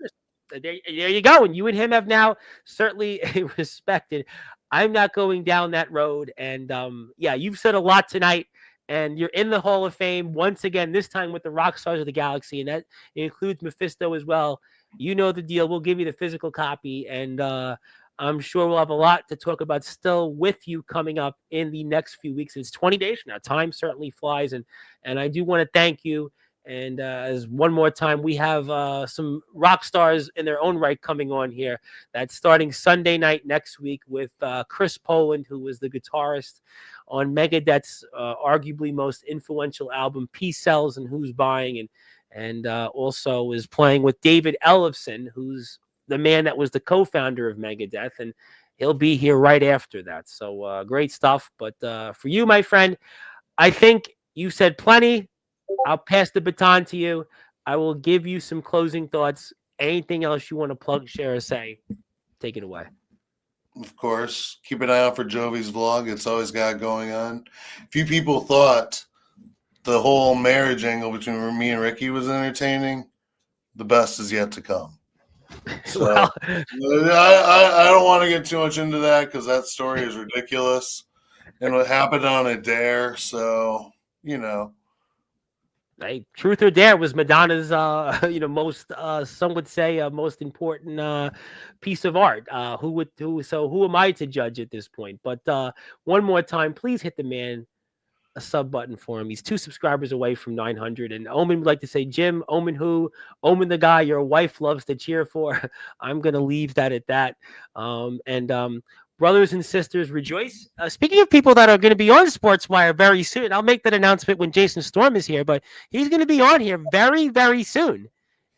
[SPEAKER 1] you go. And you and him have now certainly respected. I'm not going down that road. And you've said a lot tonight. And you're in the Hall of Fame once again, this time with the Rock Stars of the Galaxy. And that includes Mephisto as well. You know the deal. We'll give you the physical copy. And I'm sure we'll have a lot to talk about still with you coming up in the next few weeks. It's 20 days from now. Time certainly flies. And I do want to thank you. And as one more time, we have some rock stars in their own right coming on here. That's starting Sunday night next week with Chris Poland, who was the guitarist on Megadeth's arguably most influential album, Peace Sells and Who's Buying, and also is playing with David Ellefson, who's the man that was the co-founder of Megadeth, and he'll be here right after that. So great stuff. But for you, my friend, I think you said plenty. I'll pass the baton to you. I will give you some closing thoughts. Anything else you want to plug, share, or say? Take it away.
[SPEAKER 2] Of course. Keep an eye out for Jovi's vlog. It's always got going on. Few people thought the whole marriage angle between me and Ricky was entertaining. The best is yet to come. So I don't want to get too much into that because that story is ridiculous. And what happened on a dare. So,
[SPEAKER 1] Hey, Truth or Dare was Madonna's, most, some would say, most important piece of art. Who am I to judge at this point? But one more time, please hit the man a sub button for him. He's 2 subscribers away from 900. And Omen would like to say, Jim, Omen who? Omen the guy your wife loves to cheer for. I'm going to leave that at that. Brothers and sisters, rejoice. Speaking of people that are going to be on Sportswire very soon, I'll make that announcement when Jason Storm is here, but he's going to be on here very, very soon.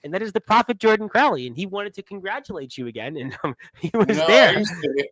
[SPEAKER 1] And that is the Prophet Jordan Crowley. And he wanted to congratulate you again. And he was there.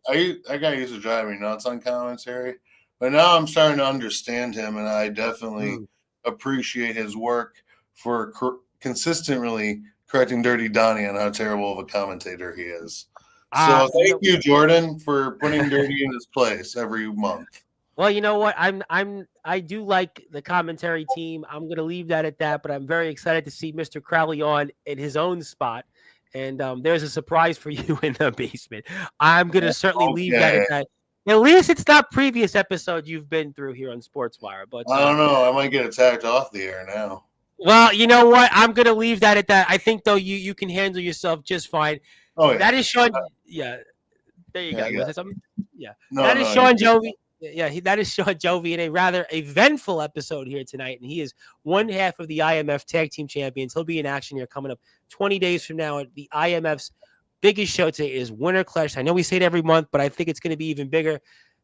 [SPEAKER 2] I got used to driving nuts on commentary, but now I'm starting to understand him. And I definitely appreciate his work for consistently correcting Dirty Donnie on how terrible of a commentator he is. So thank you, Jordan, for putting Dirty in his place every month.
[SPEAKER 1] Well, you know what? I do like the commentary team. I'm going to leave that at that, but I'm very excited to see Mr. Crowley on in his own spot. And there's a surprise for you in the basement. I'm going to certainly leave that at that. At least it's not previous episodes you've been through here on Sportswire. But
[SPEAKER 2] I don't know. I might get attacked off the air now.
[SPEAKER 1] Well, you know what? I'm going to leave that at that. I think, though, you can handle yourself just fine.
[SPEAKER 2] Oh, yeah.
[SPEAKER 1] That is Shawn. Yeah. There you go. You want to say something? Yeah.
[SPEAKER 2] No,
[SPEAKER 1] that is Shawn Jovi. Yeah, that is Shawn Jovi in a rather eventful episode here tonight. And he is one half of the IMF Tag Team Champions. He'll be in action here coming up 20 days from now. The IMF's biggest show today is Winter Clash. I know we say it every month, but I think it's going to be even bigger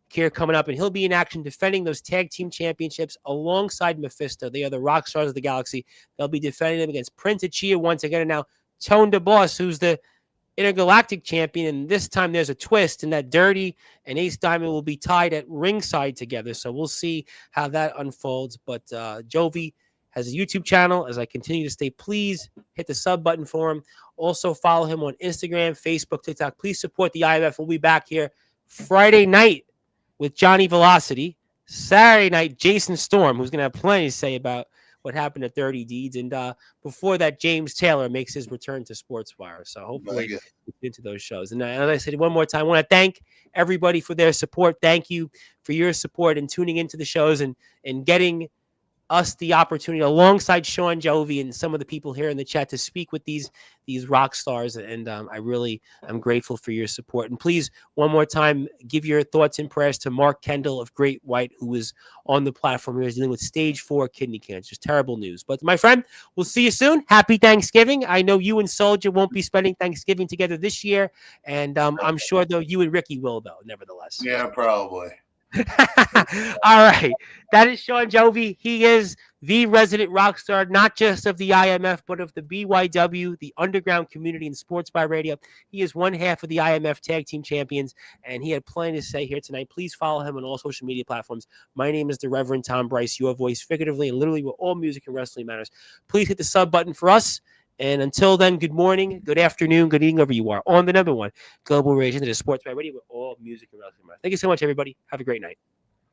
[SPEAKER 1] here coming up. And he'll be in action defending those Tag Team Championships alongside Mephisto. They are the Rock Stars of the Galaxy. They'll be defending them against Prince Achia once again. And now Tone DeBoss, who's the Intergalactic champion, and this time there's a twist, and that Dirty and Ace Diamond will be tied at ringside together. So we'll see how that unfolds. But Jovi has a YouTube channel. As I continue to stay, please hit the sub button for him. Also follow him on Instagram, Facebook, TikTok. Please support the IMF. We'll be back here Friday night with Johnny Velocity, Saturday night, Jason Storm, who's going to have plenty to say about what happened at 30 Deeds. And before that, James Taylor makes his return to Sportswire. So hopefully we'll get into those shows. And as I said one more time, I want to thank everybody for their support. Thank you for your support and tuning into the shows and getting us the opportunity alongside Shawn, Jovi, and some of the people here in the chat to speak with these rock stars. And I'm grateful for your support. And please, one more time, give your thoughts and prayers to Mark Kendall of Great White, who was on the platform. He was dealing with stage 4 kidney cancer. Terrible news. But my friend, we'll see you soon. Happy Thanksgiving. I know you and Soldier won't be spending Thanksgiving together this year. And I'm sure, though, you and Ricky will, though, nevertheless.
[SPEAKER 2] Yeah, probably.
[SPEAKER 1] All right. That is Shawn Jovi. He is the resident rock star, not just of the IMF, but of the BYW, the underground community in Sports by Radio. He is one half of the IMF Tag Team Champions, and he had plenty to say here tonight. Please follow him on all social media platforms. My name is the Reverend Tom Bryce, your voice figuratively and literally where all music and wrestling matters. Please hit the sub button for us. And until then, good morning, good afternoon, good evening, wherever you are, on the number one global radio, the Sports by Radio, where all music and wrestling matters. Thank you so much, everybody. Have a great night.